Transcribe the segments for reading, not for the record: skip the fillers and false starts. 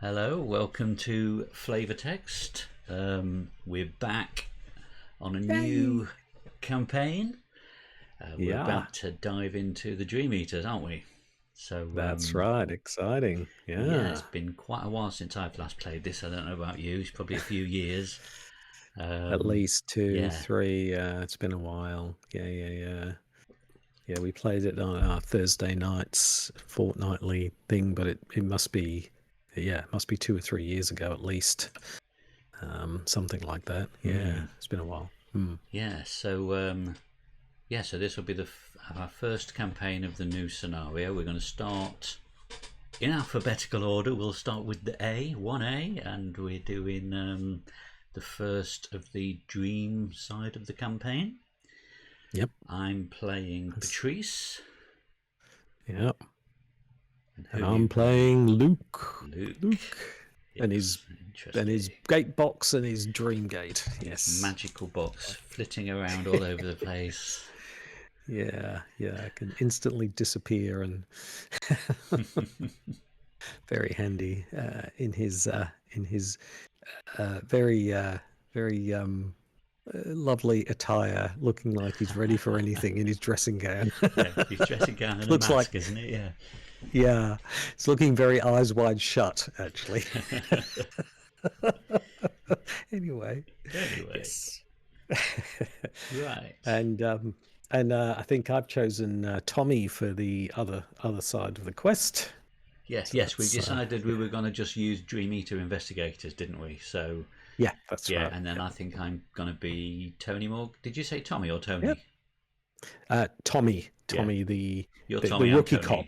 Hello, welcome to Flavour Text. We're back on a Yay! new campaign. We're Yeah, about to dive into the Dream Eaters, aren't we? So, that's right. Exciting. yeah, it's Yeah. been quite a while since I've last played this. I don't know about you, it's probably a few years. At least two, Yeah, three. It's been a while. Yeah. Yeah, we played it on our Thursday nights fortnightly thing, but it must be, yeah, it must be 2 or 3 years ago at least. Something like that. Yeah, it's been a while. yeah. So this will be our first campaign of the new scenario. We're going to start in alphabetical order. We'll start with the A, 1A, and we're doing the first of the dream side of the campaign. Yep. I'm playing Patrice. Yep. And who And are you I'm playing? playing Luke. Luke. Luke. And his Yes, interesting. gate box and his dream gate. His Yes. magical box flitting around all over the place. Yeah, I can instantly disappear and very handy in his very lovely attire, looking like he's ready for anything in his dressing gown. Yeah, his dressing gown and a Looks like, mask, isn't it? Yeah. yeah, it's looking very eyes wide shut, actually. Anyway, Anyway, yes. right. and I think I've chosen Tommy for the other side of the quest. Yes, So yes, we that's decided we yeah, were going to just use Dream Eater investigators, didn't we? So, yeah, that's yeah, right. and then I think I'm going to be Tony Morg. Did you say Tommy or Yep. Tony? Tommy, Yeah, the, you're the Tommy, I'm rookie cop. Tony.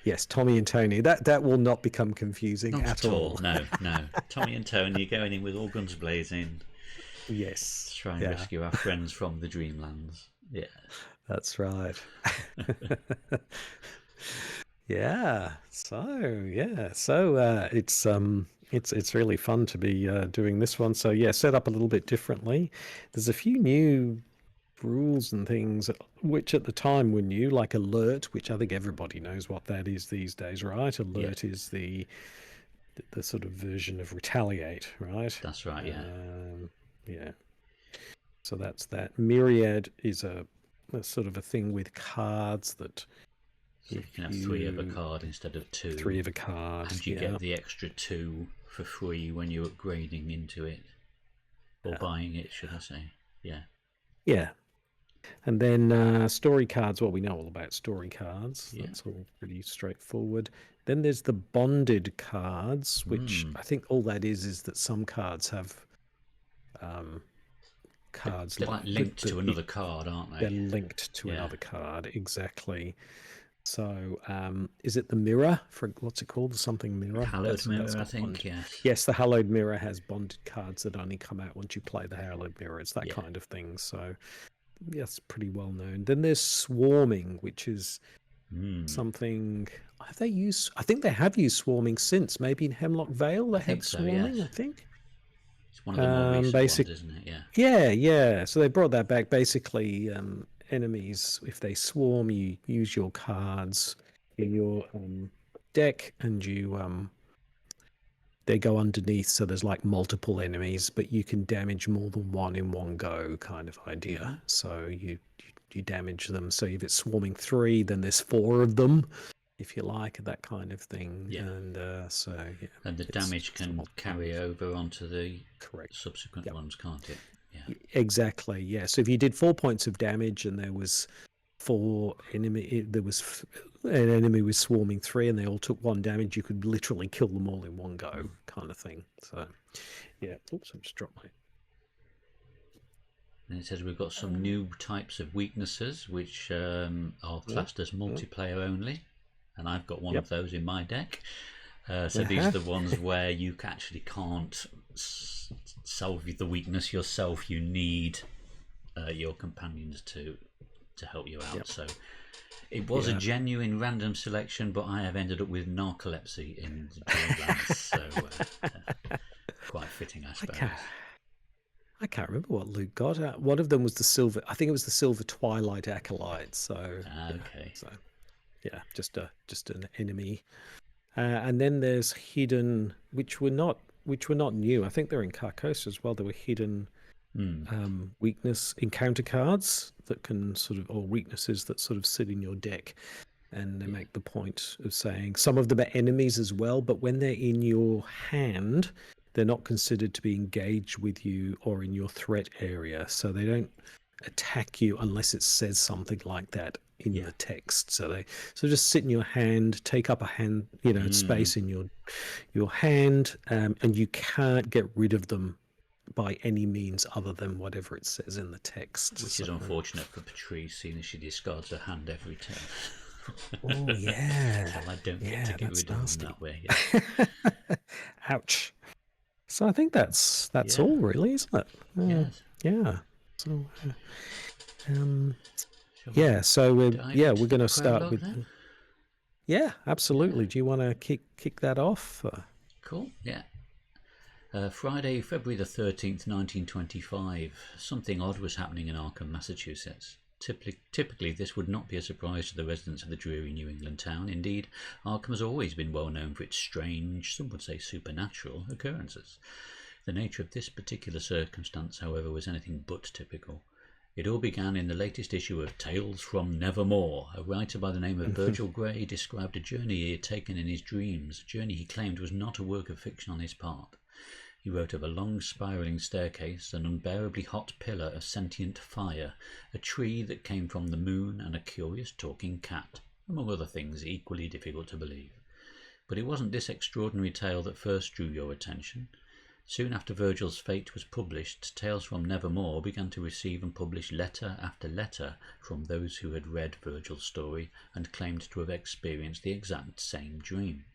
Yes, Tommy and Tony. That will not become confusing Not at at all. all. No, no. Tommy and Tony going in with all guns blazing to Yes. try and Yeah, rescue our friends from the Dreamlands. Yeah. that's right. Yeah. So it's really fun to be doing this one. So yeah, set up a little bit differently. There's a few new rules and things which at the time were new, like alert, which I think everybody knows what that is these days, right? Yeah, Alert is the sort of version of retaliate, right? that's right, yeah. Yeah. So that's that. Myriad is a sort of a thing with cards that So you if can have three of a you card instead of three two, of a card, and you yeah, get the extra two for free when you're upgrading into it. Or buying it, should I say. Yeah. yeah. And then story cards. Well, we know all about story cards. Yeah. That's all pretty straightforward. Then there's the bonded cards, which I think all that is that some cards have cards They're like that, linked to another card, aren't they're they? linked to Yeah. another card. Exactly. So is it the mirror for what's it called? Something mirror. Hallowed That's Mirror, I got think, bond. yes. Yes, the hallowed mirror has bonded cards that only come out once you play the hallowed mirror. It's that Yeah. kind of thing. So yes, pretty well known. Then there's swarming, which is something have they used? I think they have used swarming since. Maybe in Hemlock Vale they I think had so, swarming. I yes. think. It's one of the more recent ones, Basic. isn't it? Yeah. Yeah. So they brought that back. Basically, enemies, if they swarm, you use your cards in your deck, and you they go underneath. So there's like multiple enemies, but you can damage more than one in one go, kind of idea. So you damage them. So if it's swarming three, then there's four of them, if you like, that kind of thing. Yeah. And so yeah, And the damage can carry over onto the correct. subsequent Yep. ones, can't it? Yeah. Exactly. Yeah. So if you did 4 points of damage and there was there was an enemy was swarming three and they all took one damage, you could literally kill them all in one go, kind of thing. So yeah. Oops, I just dropped my. And it says we've got some new types of weaknesses which are classed as multiplayer only, and I've got one of those in my deck. So these are the ones where you actually can't solve the weakness yourself. You need your companions to help you out. So it was a genuine random selection, but I have ended up with narcolepsy in the Dreamlands, so quite fitting, I suppose. I can't remember what Luke got. One of them was the silver. I think it was the silver Twilight Acolyte. So Okay. so yeah, just an enemy And then there's hidden, which were not new. I think they're in Carcosa as well. There were hidden weakness encounter cards that can sort of, or weaknesses that sort of sit in your deck, and they make the point of saying some of them are enemies as well, but when they're in your hand, they're not considered to be engaged with you or in your threat area, so they don't attack you unless it says something like that in the text. So they just sit in your hand, take up a hand, space in your hand, and you can't get rid of them by any means other than whatever it says in the text. Which is unfortunate for Patrice, seeing as she discards her hand every turn. Oh yeah. Well, I don't get to get rid of them that way. Ouch. So I think that's all, really, isn't it? Yes. Yeah. So, yeah. So we're going to start with. Then? Yeah, absolutely. Yeah. Do you want to kick that off? Cool. Yeah. Friday, February the 13th, 1925. Something odd was happening in Arkham, Massachusetts. Typically, this would not be a surprise to the residents of the dreary New England town. Indeed, Arkham has always been well known for its strange, some would say supernatural, occurrences. The nature of this particular circumstance, however, was anything but typical. It all began in the latest issue of Tales from Nevermore. A writer by the name of Virgil Gray described a journey he had taken in his dreams, a journey he claimed was not a work of fiction on his part. He wrote of a long spiralling staircase, an unbearably hot pillar of sentient fire, a tree that came from the moon, and a curious talking cat, among other things equally difficult to believe. But it wasn't this extraordinary tale that first drew your attention. Soon after Virgil's fate was published, Tales from Nevermore began to receive and publish letter after letter from those who had read Virgil's story and claimed to have experienced the exact same dream.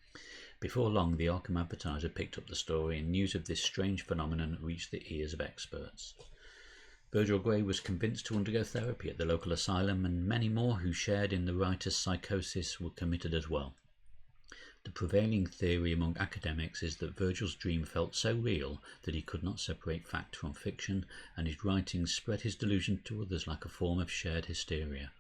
Before long, the Arkham Advertiser picked up the story, and news of this strange phenomenon reached the ears of experts. Virgil Gray was convinced to undergo therapy at the local asylum, and many more who shared in the writer's psychosis were committed as well. The prevailing theory among academics is that Virgil's dream felt so real that he could not separate fact from fiction, and his writings spread his delusion to others like a form of shared hysteria.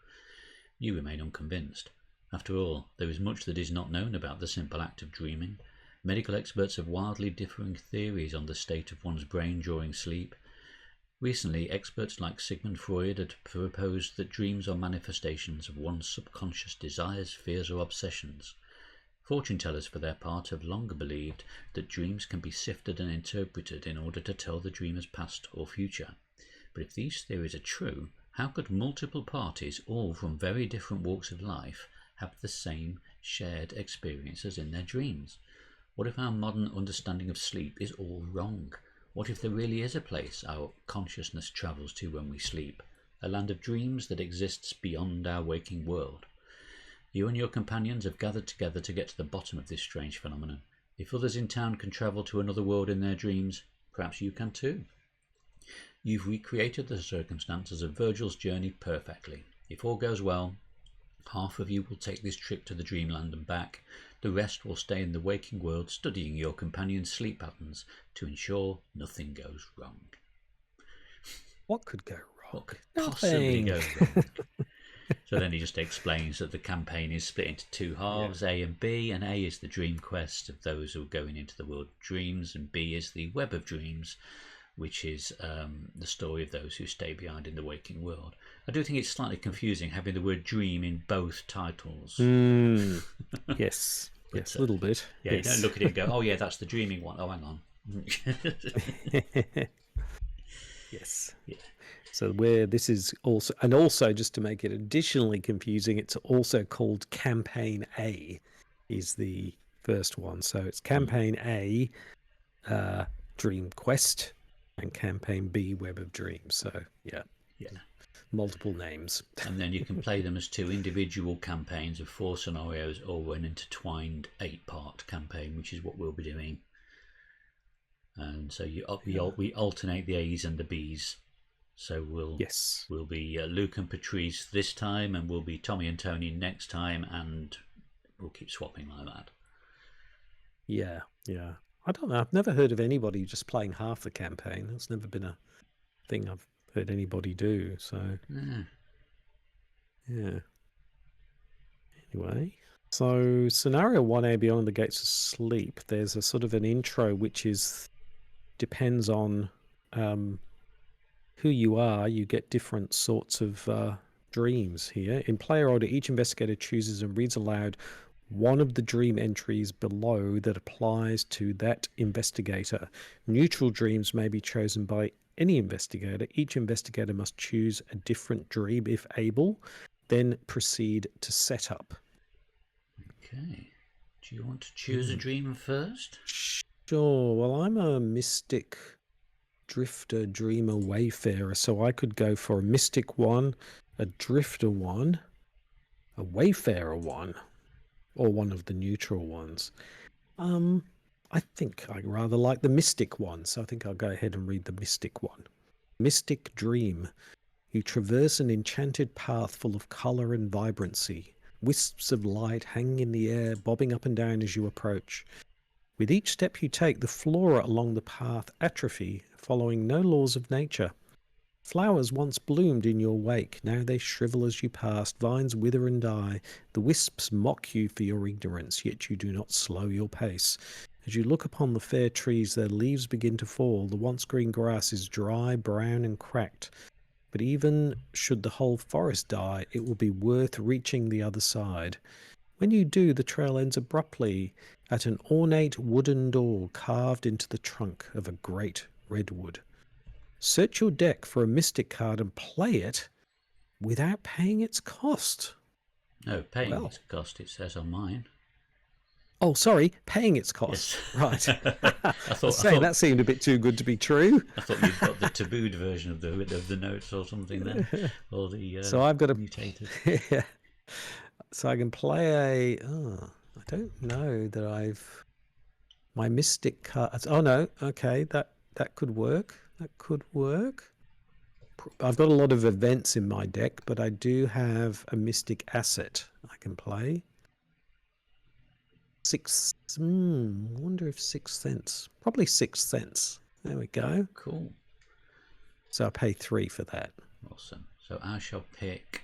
You remain unconvinced. After all, there is much that is not known about the simple act of dreaming. Medical experts have wildly differing theories on the state of one's brain during sleep. Recently, experts like Sigmund Freud had proposed that dreams are manifestations of one's subconscious desires, fears, or obsessions. Fortune tellers, for their part, have longer believed that dreams can be sifted and interpreted in order to tell the dreamer's past or future. But if these theories are true, how could multiple parties, all from very different walks of life, have the same shared experiences in their dreams? What if our modern understanding of sleep is all wrong? What if there really is a place our consciousness travels to when we sleep, a land of dreams that exists beyond our waking world? You and your companions have gathered together to get to the bottom of this strange phenomenon. If others in town can travel to another world in their dreams, perhaps you can too. You've recreated the circumstances of Virgil's journey perfectly. If all goes well, half of you will take this trip to the dreamland and back. The rest will stay in the waking world studying your companion's sleep patterns to ensure nothing goes wrong. What could go wrong? What could possibly go wrong? So then he just explains that the campaign is split into two halves, A and B, and A is the dream quest of those who are going into the world of dreams, and B is the web of dreams, which is the story of those who stay behind in the waking world. I do think it's slightly confusing having the word dream in both titles. Yes, yes, a little bit. Yeah, yes. You don't look at it and go, oh yeah, that's the dreaming one. Oh, hang on. Yes. Yeah. So where this is also, and also just to make it additionally confusing, it's also called Campaign A is the first one. So it's Campaign A, Dream Quest, and Campaign B, Web of Dreams. So yeah, multiple names. And then you can play them as two individual campaigns of 4 scenarios or an intertwined 8-part campaign, which is what we'll be doing. And so we alternate the A's and the B's. So we'll be Luke and Patrice this time, and we'll be Tommy and Tony next time, and we'll keep swapping like that. Yeah. I don't know. I've never heard of anybody just playing half the campaign. It's never been a thing I've heard anybody do. So yeah. Anyway. So scenario 1A, Beyond the Gates of Sleep, there's a sort of an intro which depends on who you are. You get different sorts of dreams here. In player order, each investigator chooses and reads aloud one of the dream entries below that applies to that investigator. Neutral dreams may be chosen by any investigator. Each investigator must choose a different dream if able, then proceed to setup. Okay. Do you want to choose a dream first? Sure. Well, I'm a mystic drifter, dreamer, wayfarer, so I could go for a mystic one, a drifter one, a wayfarer one, or one of the neutral ones. I think I rather like the mystic one, so I think I'll go ahead and read the mystic one. Mystic dream. You traverse an enchanted path full of color and vibrancy. Wisps of light hang in the air, bobbing up and down as you approach. With each step you take, the flora along the path atrophy, following no laws of nature. Flowers once bloomed in your wake, now they shrivel as you pass, vines wither and die. The wisps mock you for your ignorance, yet you do not slow your pace. As you look upon the fair trees, their leaves begin to fall. The once green grass is dry, brown, and cracked. But even should the whole forest die, it will be worth reaching the other side. When you do, the trail ends abruptly at an ornate wooden door carved into the trunk of a great redwood. Search your deck for a mystic card and play it without paying its cost. No, paying its cost, it says on mine. Oh, sorry, paying its cost. Yes. Right. I thought that seemed a bit too good to be true. I thought you'd got the tabooed version of the notes or something then, or the so I've got a mutated. Yeah. So I can play a. Oh, I don't know that I've my mystic cards. Oh no, okay, that could work. That could work. I've got a lot of events in my deck, but I do have a mystic asset I can play. I wonder if 6 cents. Probably 6 cents. There we go. Cool. So I pay 3 for that. Awesome. So I shall pick.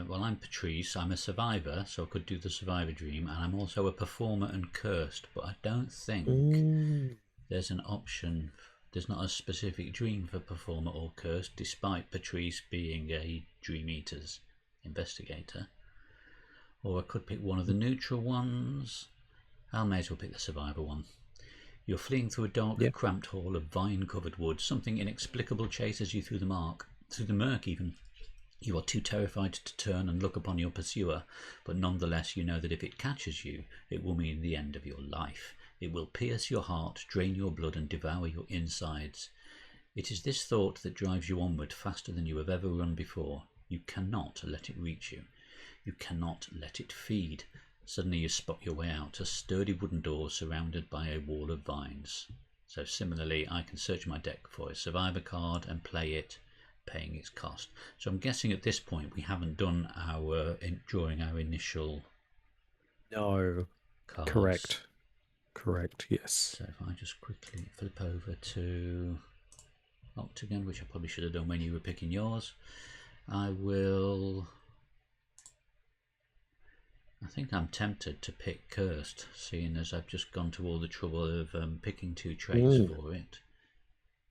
Well, I'm Patrice. I'm a survivor, so I could do the survivor dream, and I'm also a performer and cursed. But I don't think there's an option. There's not a specific dream for performer or cursed, despite Patrice being a Dream Eater's investigator. Or I could pick one of the neutral ones. I may as well pick the survivor one. You're fleeing through a dark, cramped hall of vine-covered woods. Something inexplicable chases you through the murk even. You are too terrified to turn and look upon your pursuer, but nonetheless you know that if it catches you, it will mean the end of your life. It will pierce your heart, drain your blood, and devour your insides. It is this thought that drives you onward faster than you have ever run before. You cannot let it reach you. You cannot let it feed. Suddenly you spot your way out, a sturdy wooden door surrounded by a wall of vines. So similarly, I can search my deck for a survivor card and play it, paying its cost. So I'm guessing at this point we haven't done drawing our initial cards. Correct, yes. So if I just quickly flip over to Octagon, which I probably should have done when you were picking yours, I think I'm tempted to pick Cursed, seeing as I've just gone to all the trouble of picking 2 traits for it.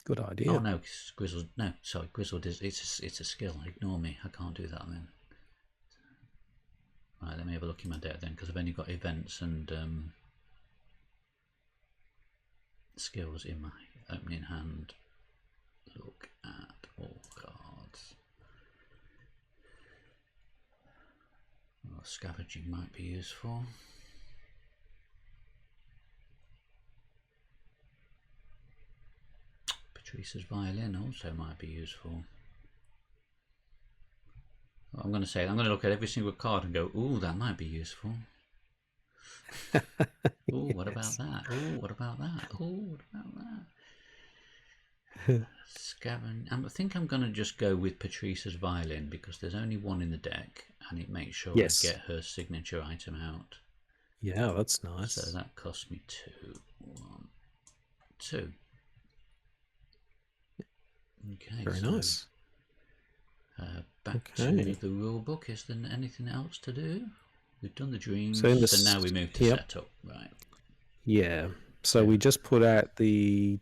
Good idea. Oh no, Grizzled. No, sorry, Grizzled is it's a skill. Ignore me. I can't do that then. Right, let me have a look in my deck then, because I've only got events and skills in my opening hand. Look at all cards. Well, scavenging might be useful. Patrice's violin also might be useful. I'm going to look at every single card and go, ooh, that might be useful. Ooh, what about that? Ooh, what about that? Ooh, what about that? I think I'm going to just go with Patrice's violin because there's only one in the deck and it makes sure I get her signature item out. Yeah, that's nice. So that cost me 2. 1, 2. Okay, very nice. Back to the rule book. Is there anything else to do? We've done the dreams, So in so now we move to yep. setup, right? Yeah. So we just put out the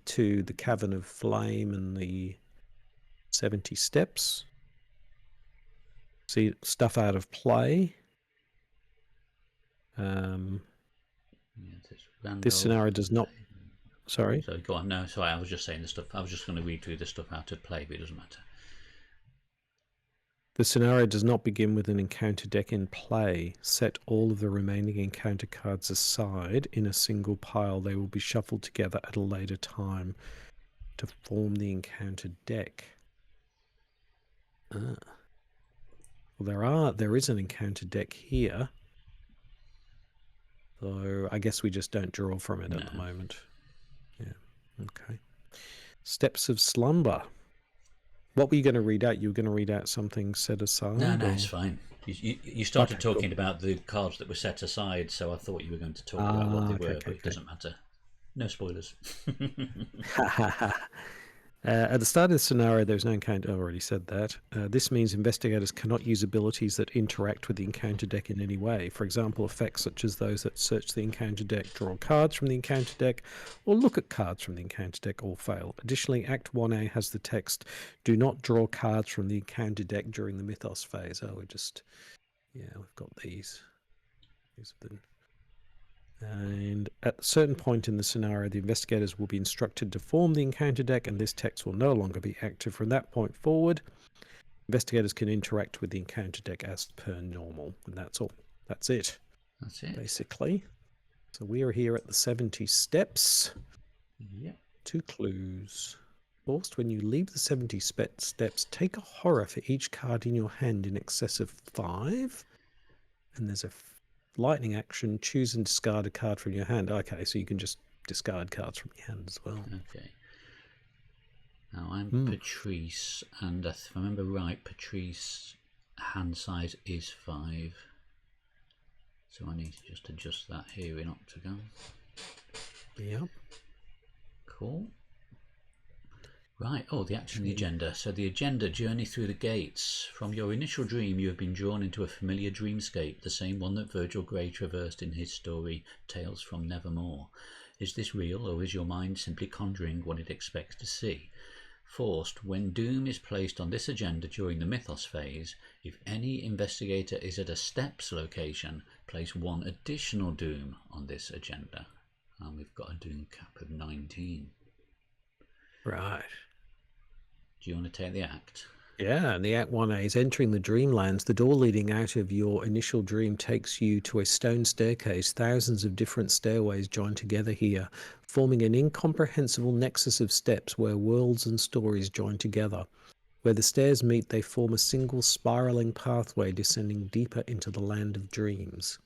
Cavern of Flame and the 70 steps. See stuff out of play. This scenario does not. Sorry. So go on. No, sorry. I was just saying the stuff. I was just going to read through the stuff out of play, but it doesn't matter. The scenario does not begin with an encounter deck in play. Set all of the remaining encounter cards aside in a single pile. They will be shuffled together at a later time to form the encounter deck. Well, there is an encounter deck here. So I guess we just don't draw from it at the moment. Yeah. Okay. Steps of Slumber. What were you going to read out? You were going to read out something set aside? No, it's fine. You started talking about the cards that were set aside, so I thought you were going to talk about what they were, but it doesn't matter. No spoilers. At the start of the scenario, there's no encounter. I've already said that. This means investigators cannot use abilities that interact with the encounter deck in any way. For example, effects such as those that search the encounter deck, draw cards from the encounter deck, or look at cards from the encounter deck all fail. Additionally, Act 1A has the text, "Do not draw cards from the encounter deck during the Mythos phase." Oh, we've got these. These have been... And at a certain point in the scenario, the investigators will be instructed to form the encounter deck, and this text will no longer be active from that point forward. Investigators can interact with the encounter deck as per normal, and that's all. That's it. That's it. Basically. So we are here at the 70 steps. Yep. 2 clues. First, when you leave the 70 steps, take a horror for each card in your hand in excess of 5. And there's a lightning action, choose and discard a card from your hand. Okay, so you can just discard cards from your hand as well. Okay. Now I'm Patrice, and if I remember right, Patrice hand size is 5. So I need to just adjust that here in Octagon. Yep. Cool. Right, the action, the agenda. So the agenda, journey through the gates. From your initial dream, you have been drawn into a familiar dreamscape, the same one that Virgil Grey traversed in his story, Tales from Nevermore. Is this real, or is your mind simply conjuring what it expects to see? Forced, when doom is placed on this agenda during the Mythos phase, if any investigator is at a steps location, place 1 additional doom on this agenda. And we've got a doom cap of 19. Right. Do you want to take the act? Yeah, and the Act 1A is entering the Dreamlands. The door leading out of your initial dream takes you to a stone staircase. Thousands of different stairways join together here, forming an incomprehensible nexus of steps where worlds and stories join together. Where the stairs meet, they form a single spiraling pathway descending deeper into the land of dreams.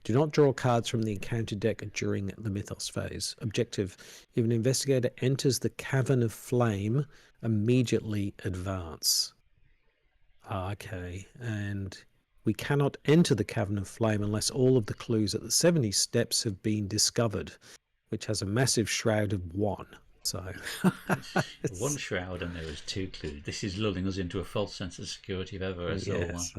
Do not draw cards from the encounter deck during the Mythos phase. Objective: if an investigator enters the Cavern of Flame, immediately advance. Okay, and we cannot enter the Cavern of Flame unless all of the clues at the 70 steps have been discovered, which has a massive shroud of 1. So 1 shroud and there was 2 clues. This is lulling us into a false sense of security if ever I saw one. Yes,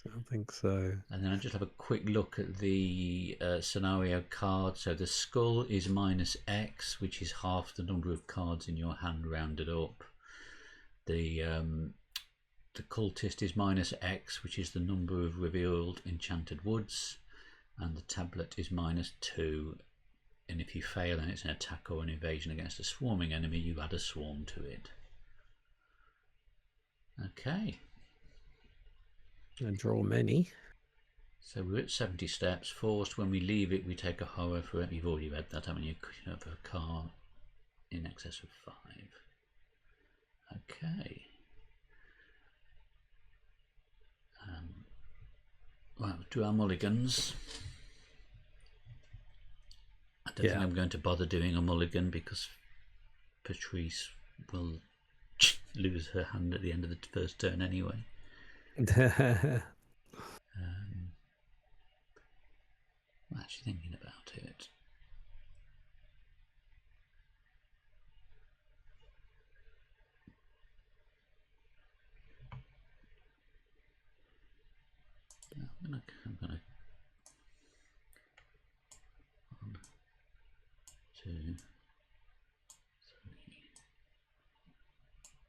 I think so. And then I just have a quick look at the scenario card. So the skull is -X, which is half the number of cards in your hand rounded up. The cultist is -X, which is the number of revealed enchanted woods, and the tablet is -2. And if you fail and it's an attack or an evasion against a swarming enemy, you add a swarm to it. Okay. And draw many. So we're at 70 steps. Forced, when we leave it, we take a horror for it. You've already read that, haven't you? For a car in excess of 5. Okay. Right, we'll do our mulligans. I don't think I'm going to bother doing a mulligan because Patrice will lose her hand at the end of the first turn anyway. I'm actually thinking about it. I'm gonna 2, 3,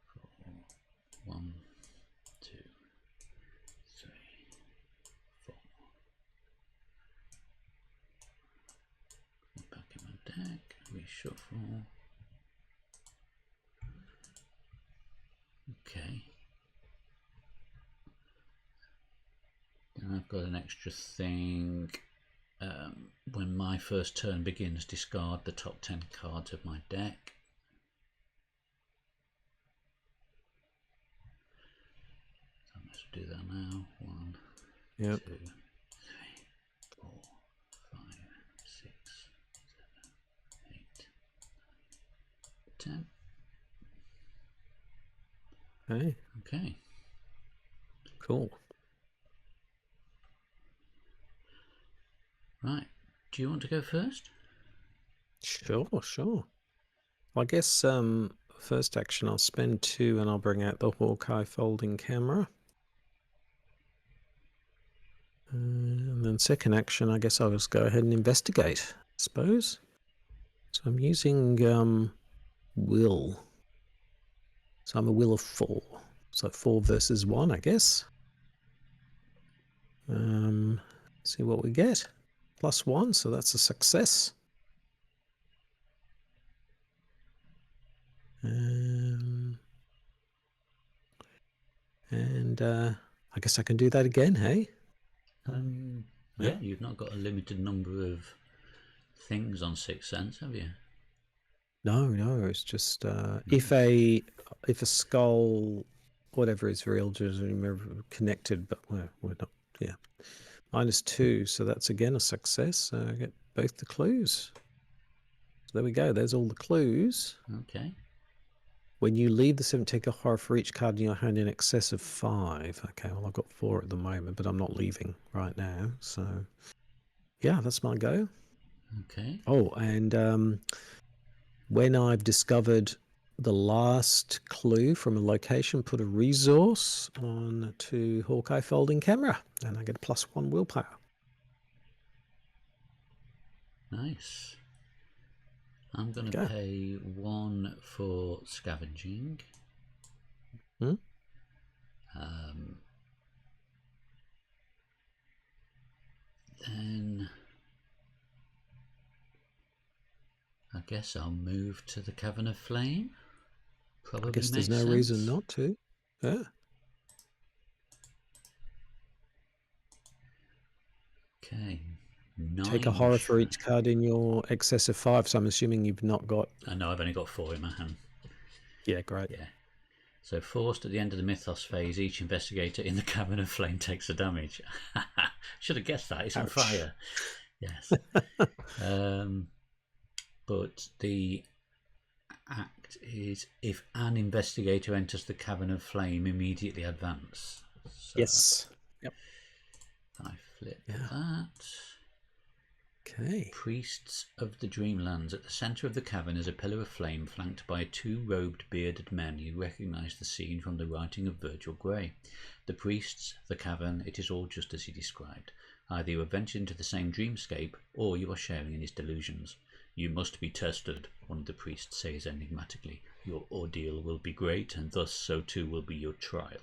4, 1, 2, 3, 4. Back in my deck, reshuffle. Okay. And I've got an extra thing. When my first turn begins, discard the top 10 cards of my deck. So let's do that now. 1, 2, 3, 4, 5, 6, 7, 8, 10. Okay. Okay. Cool. Right. Do you want to go first? Sure. I guess first action I'll spend 2 and I'll bring out the Hawkeye folding camera. And then second action, I guess I'll just go ahead and investigate, I suppose. So I'm using will. So I'm a will of 4. So 4 versus 1, I guess. See what we get. +1, so that's a success. And I guess I can do that again, hey? Yeah, you've not got a limited number of things on Sixth Sense, have you? No, it's just if a skull, whatever is real, just remember connected, but we're not. Yeah, -2, so that's again a success. So I get both the clues. So there we go. There's all the clues. Okay. When you leave the 7, take a horror for each card in your hand in excess of 5. Okay, well I've got 4 at the moment, but I'm not leaving right now. So yeah, that's my go. Okay. Oh, and when I've discovered the last clue from a location, put a resource on to Hawkeye folding camera, and I get a +1 willpower. Nice. I'm going to pay 1 for scavenging. Then I guess I'll move to the Cavern of Flame. Probably I guess there's makes no sense. reason not to. Yeah. Okay. Take a horror for each card in your excess of 5. So I'm assuming you've not got. I know I've only got 4 in my hand. Yeah, great. Yeah. So forced at the end of the Mythos phase, each investigator in the Cavern of Flame takes a damage. Should have guessed that. It's on fire. Yes. But the act is if an investigator enters the Cavern of Flame, immediately advance. So yes. Yep. I flip that. Okay. Priests of the Dreamlands. At the centre of the cavern is a pillar of flame flanked by 2 robed, bearded men. You recognise the scene from the writing of Virgil Grey. The priests, the cavern, it is all just as he described. Either you have ventured into the same dreamscape, or you are sharing in his delusions. You must be tested, one of the priests says enigmatically. Your ordeal will be great, and thus so too will be your trial.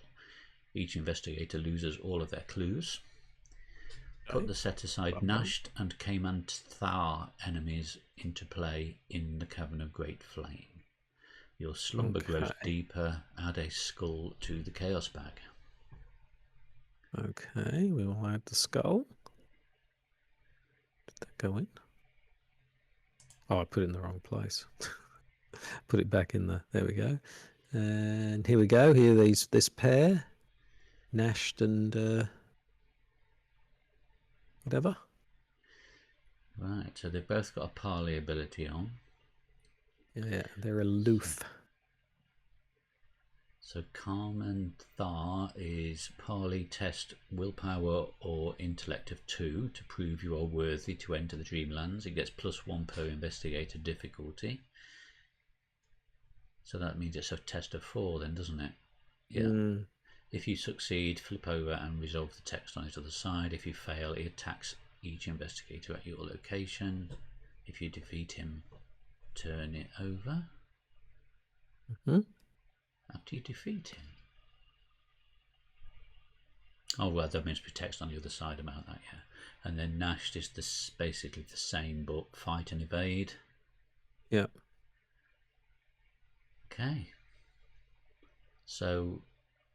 Each investigator loses all of their clues. Put the set-aside Nasht and Cayman Thar enemies into play in the Cavern of Great Flame. Your slumber grows deeper. Add a skull to the Chaos bag. Okay, we will add the skull. Did that go in? Oh, I put it in the wrong place. Put it back in the. There we go. And here we go. Here, this pair, Nasht and whatever. Right, so they've both got a parley ability on. Yeah, they're aloof. So Carmen Thar is parley test willpower or intellect of 2 to prove you are worthy to enter the Dreamlands. It gets +1 per investigator difficulty. So that means it's a test of 4 then, doesn't it? Yeah. If you succeed, flip over and resolve the text on its other side. If you fail, it attacks each investigator at your location. If you defeat him, turn it over after you defeat him. Oh, well, there must be text on the other side about that, yeah. And then Nashed is basically the same, but fight and evade. Yep. Okay. So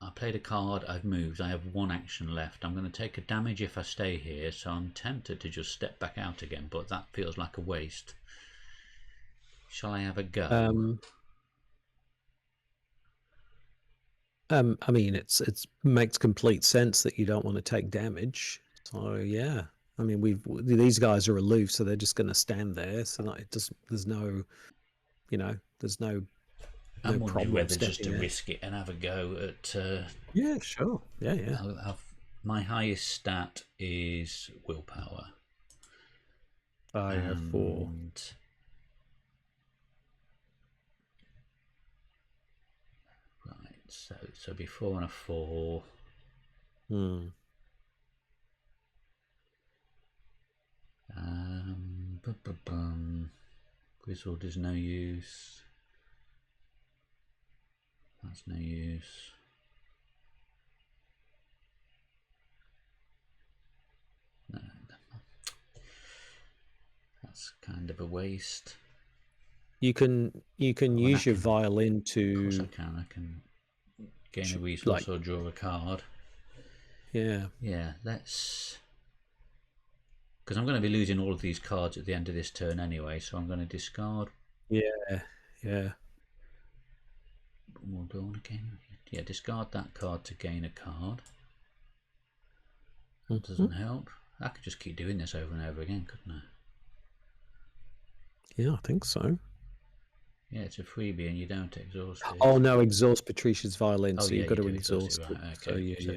I played a card, I've moved, I have one action left. I'm going to take a damage if I stay here, so I'm tempted to just step back out again, but that feels like a waste. Shall I have a go? I mean, it makes complete sense that you don't want to take damage. So yeah, I mean, these guys are aloof, so they're just going to stand there. So it just there's no, there's no I'm wondering problem whether just stepping to there. risk it and have a go at. Yeah, sure. Yeah. My highest stat is willpower. I have 4. Right, so before and a 4. Griswold is no use. That's no use. No, that's kind of a waste. You can use your violin to. Of course I can. I can gain a resource or draw a card. Yeah. Yeah, let's. Because I'm going to be losing all of these cards at the end of this turn anyway, so I'm going to discard. Yeah. We'll go on again. Yeah, discard that card to gain a card. That doesn't help. I could just keep doing this over and over again, couldn't I? Yeah, I think so. Yeah, it's a freebie and you don't exhaust it. Oh no, exhaust Patricia's violin, so you've got to exhaust it. Right, okay. So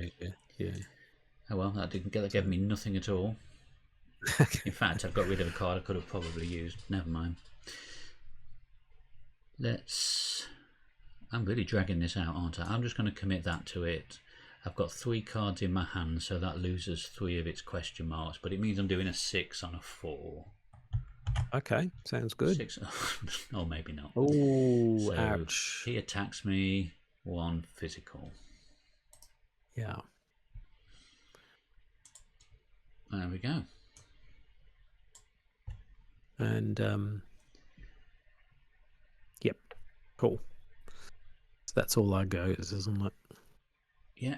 yeah. Oh well, that gave me nothing at all. In fact, I've got rid of a card I could have probably used. Never mind. I'm really dragging this out, aren't I? I'm just going to commit that to it. I've got 3 cards in my hand, so that loses 3 of its question marks, but it means I'm doing a 6 on a 4. Okay, sounds good. 6, or maybe not. Oh, so ouch. He attacks me, 1 physical. Yeah. There we go. And yep, cool. So that's all I goes, isn't it? Yeah.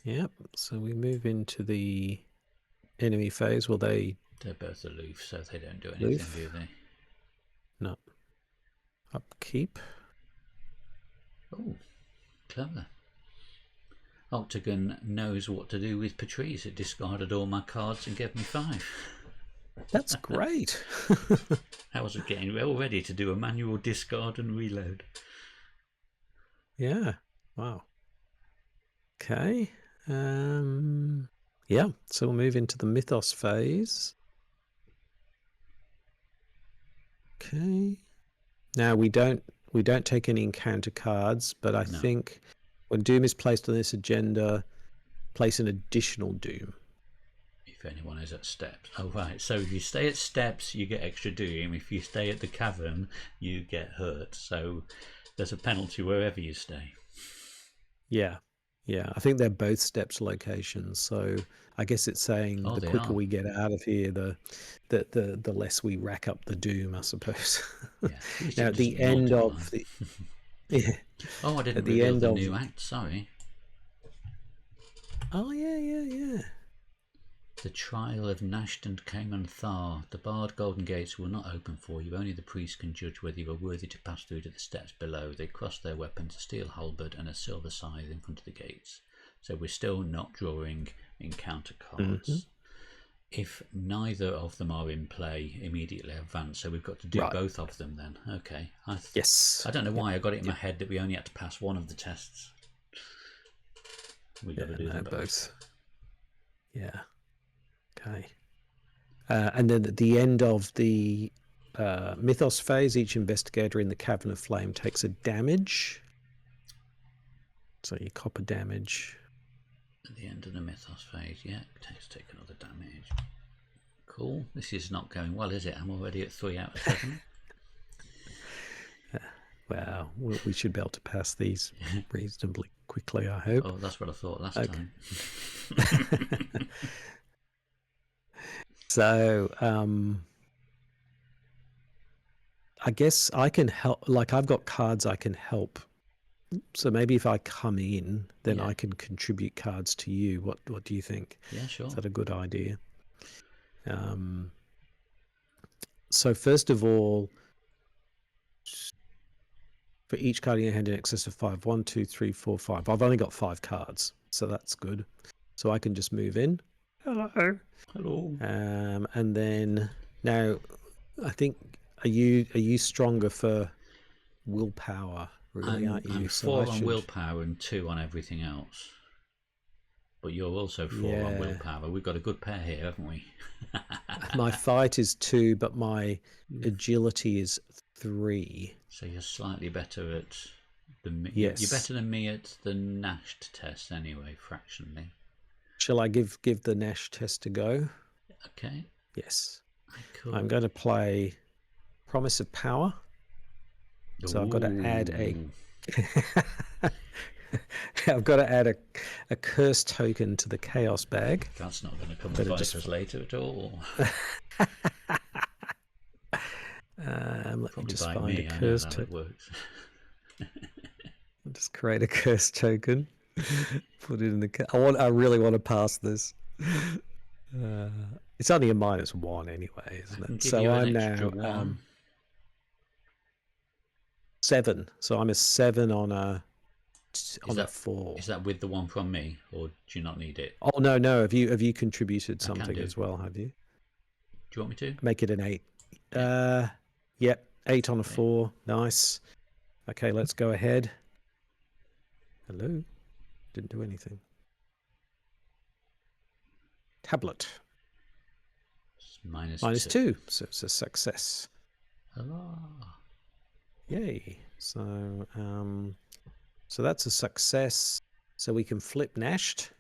Yep. So we move into the enemy phase. Well, they're both aloof, so they don't do anything, do they? No. Upkeep. Oh, clever. Octagon knows what to do with Patrice. It discarded all my cards and gave me 5. That's great. I was getting well ready to do a manual discard and reload. Yeah. Wow. Okay. Yeah. So we'll move into the Mythos phase. Okay. Now we don't take any encounter cards, but I think when Doom is placed on this agenda, place an additional Doom. If anyone is at steps. Oh right, so if you stay at steps you get extra Doom. If you stay at the cavern you get hurt. So there's a penalty wherever you stay. Yeah. I think they're both steps locations, so I guess it's saying the quicker we get out of here, the less we rack up the Doom, I suppose. Yeah. Now at the end of the Oh, I didn't reveal the new act. Sorry. Oh yeah. The trial of Nashed and Cayman Thar. The barred golden gates will not open for you. Only the priest can judge whether you are worthy to pass through to the steps below. They cross their weapons, a steel halberd and a silver scythe in front of the gates. So we're still not drawing encounter cards. If neither of them are in play, immediately advance. So we've got to do both of them then. Okay. Yes. I don't know why I got it in my head that we only had to pass one of the tests. We got to do them both. Yeah. Okay. And then at the end of the Mythos phase, each investigator in the Cavern of Flame takes a damage. So you copper damage. At the end of the Mythos phase, yeah, take another damage. Cool. This is not going well, is it? I'm already at 3 out of 7. Wow, we should be able to pass these reasonably quickly, I hope. Oh, that's what I thought last time. So, I guess I can help. Like, I've got cards I can help. So maybe if I come in, then I can contribute cards to you. What do you think? Yeah, sure. Is that a good idea? So first of all, for each card in your hand in excess of 5, 1, 2, 3, 4, 5. I've only got 5 cards, so that's good. So I can just move in. Hello. Hello. And then now, I think are you stronger for willpower? Really, aren't you? I'm 4 on willpower and 2 on everything else. But you're also 4 on willpower. We've got a good pair here, haven't we? My fight is 2, but my agility is 3. So you're slightly better at the. Yes. You're better than me at the Nash test anyway, fractionally. Shall I give the Nash test a go? Okay. Yes. Cool. I'm going to play Promise of Power. So I've got to add I've got to add a curse token to the chaos bag. That's not going to come to bite us later at all. Let me just bite find me. a curse token. It works. I'll just create a curse token. Put it in the. I really want to pass this. It's only a -1 anyway, isn't it? So I'm now 7. So I'm a 7 on a 4. Is that with the one from me, or do you not need it? Oh no! Have you contributed something as well? Have you? Do you want me to make it an 8? Yep, 8 on a 4. Nice. Okay, let's go ahead. Hello. Didn't do anything. Tablet. -2, so it's a success. Hello. Yay. So so that's a success. So we can flip Nashed.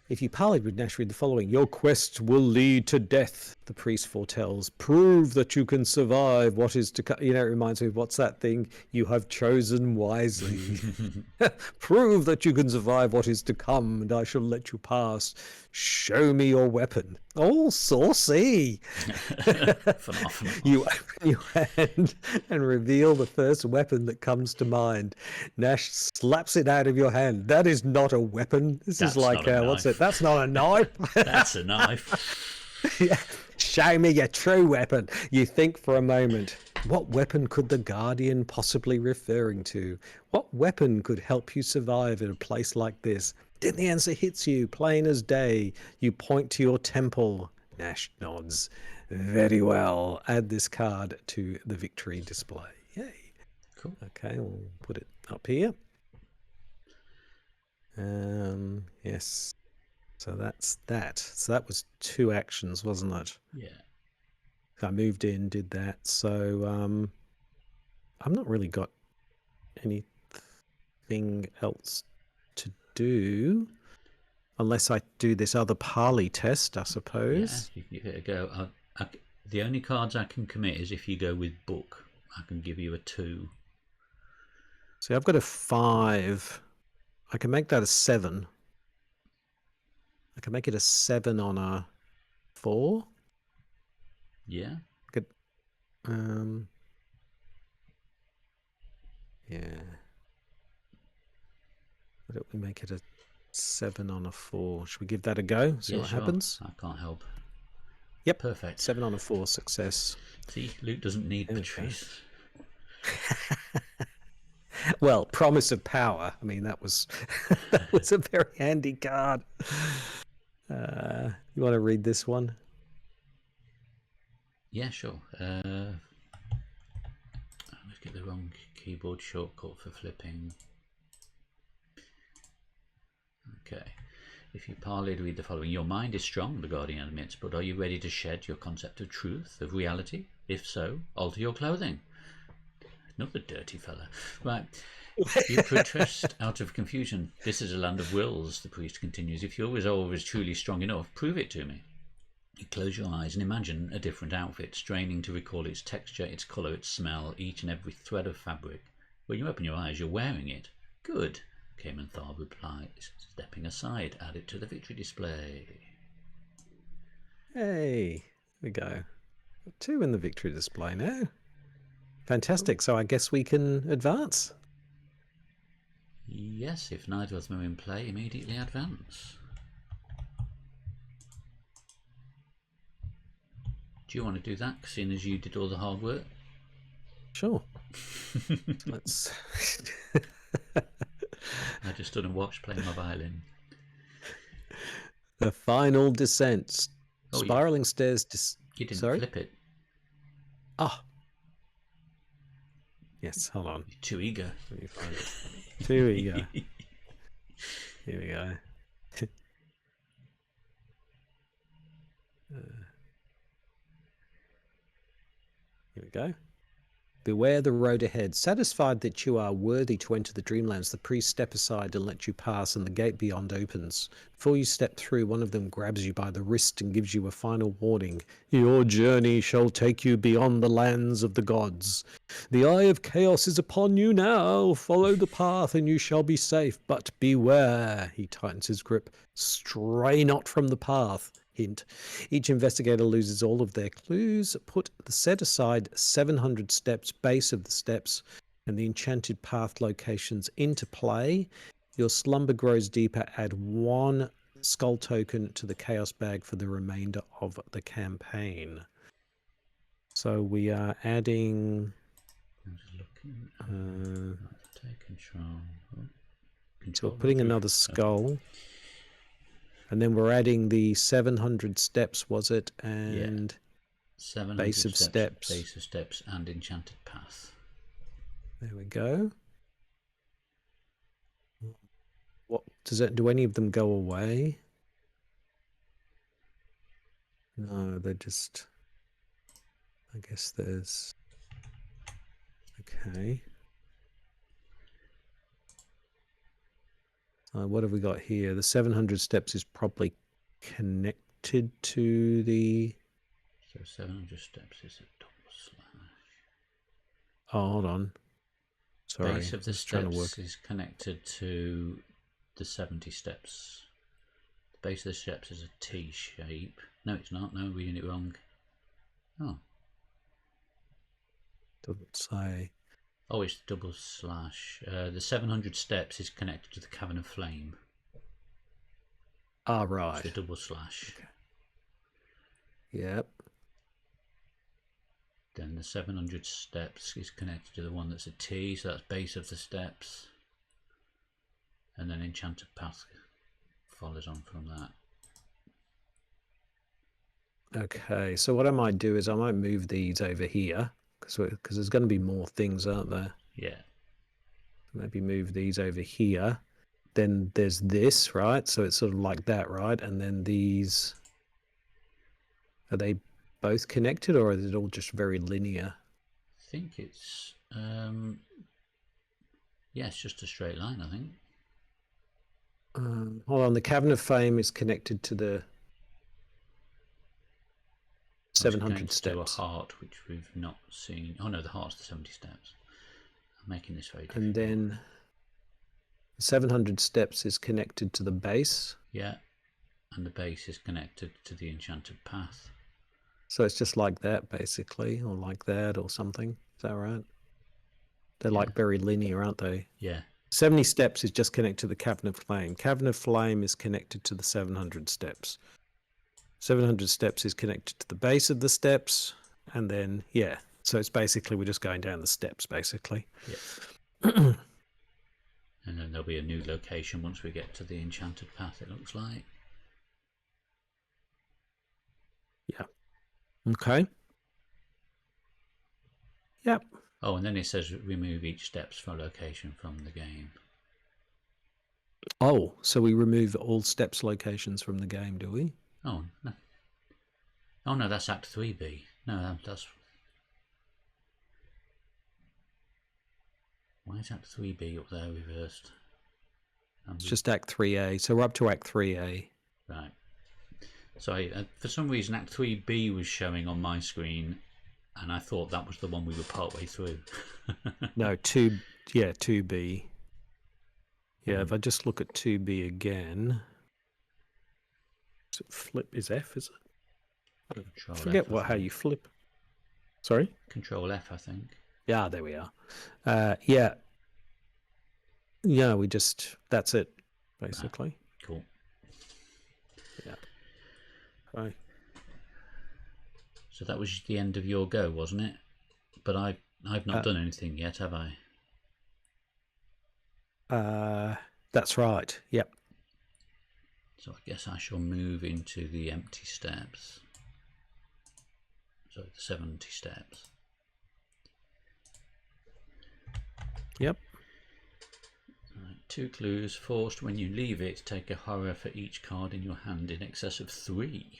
If you parleyed with Nash, read the following. Your quest will lead to death, the priest foretells. Prove that you can survive what is to come. You know, it reminds me of what's that thing? You have chosen wisely. Prove that you can survive what is to come, and I shall let you pass. Show me your weapon. Oh, saucy. You open your hand and reveal the first weapon that comes to mind. Nash slaps it out of your hand. That is not a weapon. This is like, what's it? That's not a knife. That's a knife. Yeah. Show me your true weapon. You think for a moment, what weapon could the Guardian possibly referring to? What weapon could help you survive in a place like this? Then the answer hits you, plain as day. You point to your temple. Nash nods. Very well. Add this card to the victory display. Yay. Cool. Okay, we'll put it up here. Yes. So that's that. So that was 2 actions, wasn't it? Yeah. I moved in, did that. So I've not really got anything else to do. Unless I do this other parley test, I suppose. Yeah, you give it a go. The only cards I can commit is if you go with book. I can give you a 2. See, I've got a 5. I can make that a 7. I can make it a 7 on a 4. Yeah. Good. Yeah. Why don't we make it a 7 on a 4? Should we give that a go? See what happens? I can't help. Yep. Perfect. 7 on a 4, success. See, Luke doesn't need Patrice. Well, Promise of Power. I mean, that was that was a very handy card. You want to read this one? Yeah, sure. Let's get the wrong keyboard shortcut for flipping. Okay. If you parleyed, read the following. Your mind is strong, the Guardian admits, but are you ready to shed your concept of truth, of reality? If so, alter your clothing. Another dirty fella. Right. You protest out of confusion. This is a land of wills, the priest continues. If your resolve is truly strong enough, prove it to me. You close your eyes and imagine a different outfit, straining to recall its texture, its colour, its smell, each and every thread of fabric. When you open your eyes, you're wearing it. Good, Thar replies, stepping aside. Add it to the victory display. Hey, there we go. 2 in the victory display now. Fantastic. So I guess we can advance. Yes, if neither of them are in play, immediately advance. Do you want to do that, seeing as you did all the hard work? Sure. Let's. I just stood and watched playing my violin. The final descent. Spiraling stairs. You didn't Sorry? flip it. Ah. Yes, hold on. You're too eager. Let me find it. Too eager. Here we go. Here we go. Beware the road ahead. Satisfied that you are worthy to enter the Dreamlands, the priests step aside and let you pass, and the gate beyond opens. Before you step through, one of them grabs you by the wrist and gives you a final warning. Your journey shall take you beyond the lands of the gods. The eye of chaos is upon you now. Follow the path and you shall be safe. But beware, he tightens his grip. Stray not from the path. Hint. Each investigator loses all of their clues. Set aside 700 steps, base of the steps, and the enchanted path locations into play. Your slumber grows deeper. Add 1 skull token to the chaos bag for the remainder of the campaign. So we are adding. I'm just looking. Take control. So we're putting another skull. And then we're adding the 700 steps, was it? And 700 base of steps. Base of steps and enchanted path. There we go. What does that? Do any of them go away? No, they're just. I guess there's. Okay. What have we got here? The 700 steps is probably connected to the. So 700 steps is a double slash. Oh, hold on. Sorry. Base of the steps is connected to the 70 steps. The base of the steps is a T shape. No, it's not. No, we're reading it wrong. Oh. Doesn't say. Oh, it's double slash. The 700 steps is connected to the Cavern of Flame. Ah, right. It's the double slash. Okay. Yep. Then the 700 steps is connected to the one that's a T, so that's base of the steps. And then enchanted path follows on from that. Okay, so what I might do is I might move these over here because there's going to be more things, aren't there? Yeah. Maybe move these over here. Then there's this, right? So it's sort of like that, right? And then these, are they both connected or is it all just very linear? I think it's, yeah, it's just a straight line, I think. Hold on, the Cavern of Fame is connected to the 700 steps. To a heart, which we've not seen. Oh no, the heart's the 70 steps. I'm making this very difficult. And then 700 steps is connected to the base. Yeah, and the base is connected to the enchanted path. So it's just like that, basically, or like that, or something. Is that right? They're like very linear, aren't they? Yeah. 70 steps is just connected to the Cavern of Flame. Cavern of Flame is connected to the 700 steps. 700 steps is connected to the base of the steps, and then, yeah. So it's basically, we're just going down the steps, basically. Yeah. And then there'll be a new location once we get to the enchanted path, it looks like. Yeah. Okay. Yep. Oh, and then it says remove each steps for a location from the game. Oh, so we remove all steps locations from the game, do we? Oh, no. Oh, no, that's Act 3B. No, that's... Why is Act 3B up there reversed? It's just Act 3A, so we're up to Act 3A. Right. Sorry, for some reason Act 3B was showing on my screen, and I thought that was the one we were partway through. No, 2B. Yeah, if I just look at 2B again, flip is F, is it? Control Forget F, how you flip. Sorry? Control F, I think. Yeah, there we are. Yeah. Yeah, that's it, basically. Cool. Yeah. Right. So that was the end of your go, wasn't it? But I've not done anything yet, have I? That's right. Yep. So I guess I shall move into the empty steps. So the 70 steps. Yep. Right, 2 clues. Forced when you leave it, take a horror for each card in your hand in excess of 3.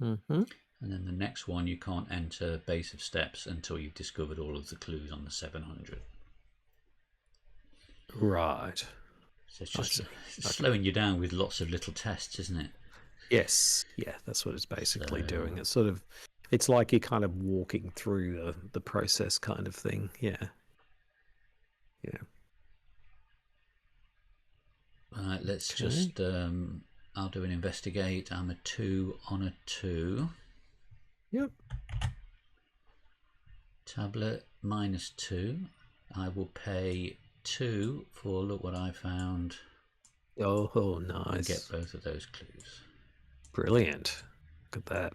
Mm-hmm. And then the next one, you can't enter base of steps until you've discovered all of the clues on the 700. Right. So it's just slowing you down with lots of little tests, isn't it? Yes. Yeah, that's what it's basically doing. It's sort of, it's like you're kind of walking through the process kind of thing. Yeah. Yeah. Right, let's just, I'll do an investigate. I'm a 2 on a 2. Yep. Tablet -2. I will pay 2 for look what I found. Oh, nice. And get both of those clues. Brilliant. Look at that.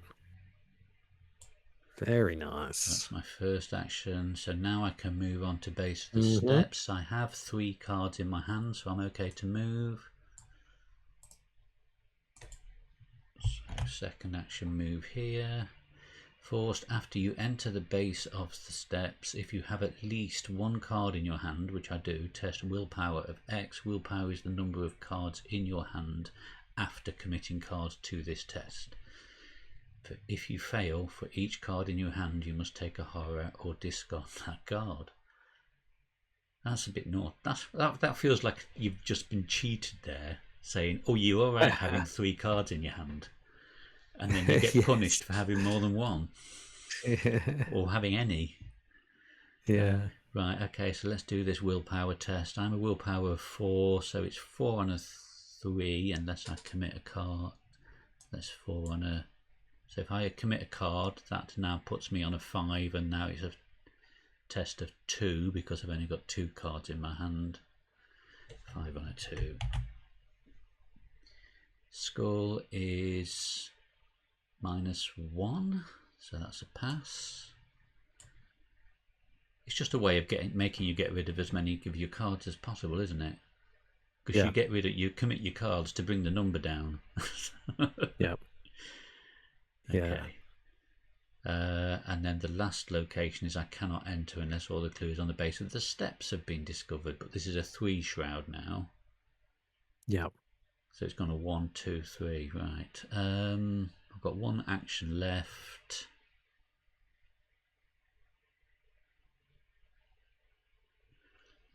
Very nice. That's my first action. So now I can move on to base of the steps. I have 3 cards in my hand, so I'm okay to move. So second action, move here. Forced after you enter the base of the steps, if you have at least 1 card in your hand, which I do, test willpower of X. Willpower is the number of cards in your hand after committing cards to this test. If you fail, for each card in your hand, you must take a horror or discard that card. That's a bit naughty. That feels like you've just been cheated there, saying, "Oh, you're alright having 3 cards in your hand," and then you get punished for having more than 1 or having any. Yeah. Right. Okay. So let's do this willpower test. I'm a willpower of 4, so it's 4 on a 3, unless I commit a card. That's 4 on a. So if I commit a card, that now puts me on a 5, and now it's a test of 2 because I've only got 2 cards in my hand. 5 on a 2. Skull is -1, so that's a pass. It's just a way of making you get rid of as many of your cards as possible, isn't it? Because you commit your cards to bring the number down. Yeah. Okay. And then the last location is I cannot enter unless all the clues on the base of the steps have been discovered. But this is a 3 shroud now. Yeah. So it's gone a 1, 2, 3. Right. I've got 1 action left.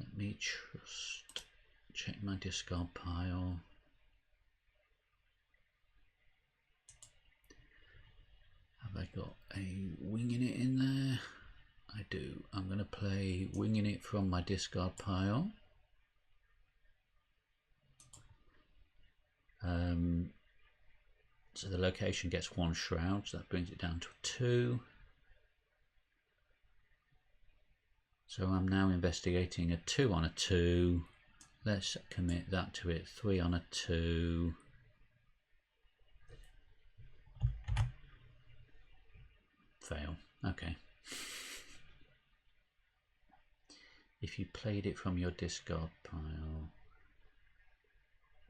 Let me just check my discard pile. Have I got a winging it in there? I do. I'm going to play winging it from my discard pile. So the location gets 1 shroud, so that brings it down to a 2. So I'm now investigating a 2 on a 2. Let's commit that to it. 3 on a 2. Fail. Okay. If you played it from your discard pile,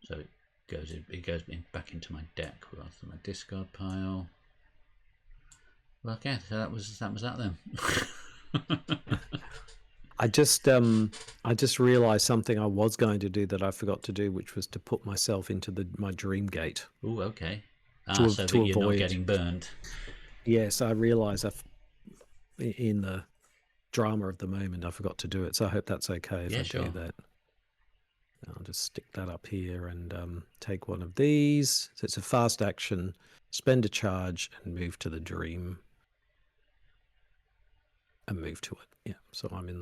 so it goes back into my deck rather than my discard pile. Well, okay, so that was that then. I just realised something I was going to do that I forgot to do, which was to put myself into my dream gate. Oh, okay. So that you're not getting burnt. Yes, I realise in the drama of the moment I forgot to do it. So I hope that's okay if I do that. I'll just stick that up here and take one of these. So it's a fast action, spend a charge and move to the dream. And move to it. Yeah, so I'm in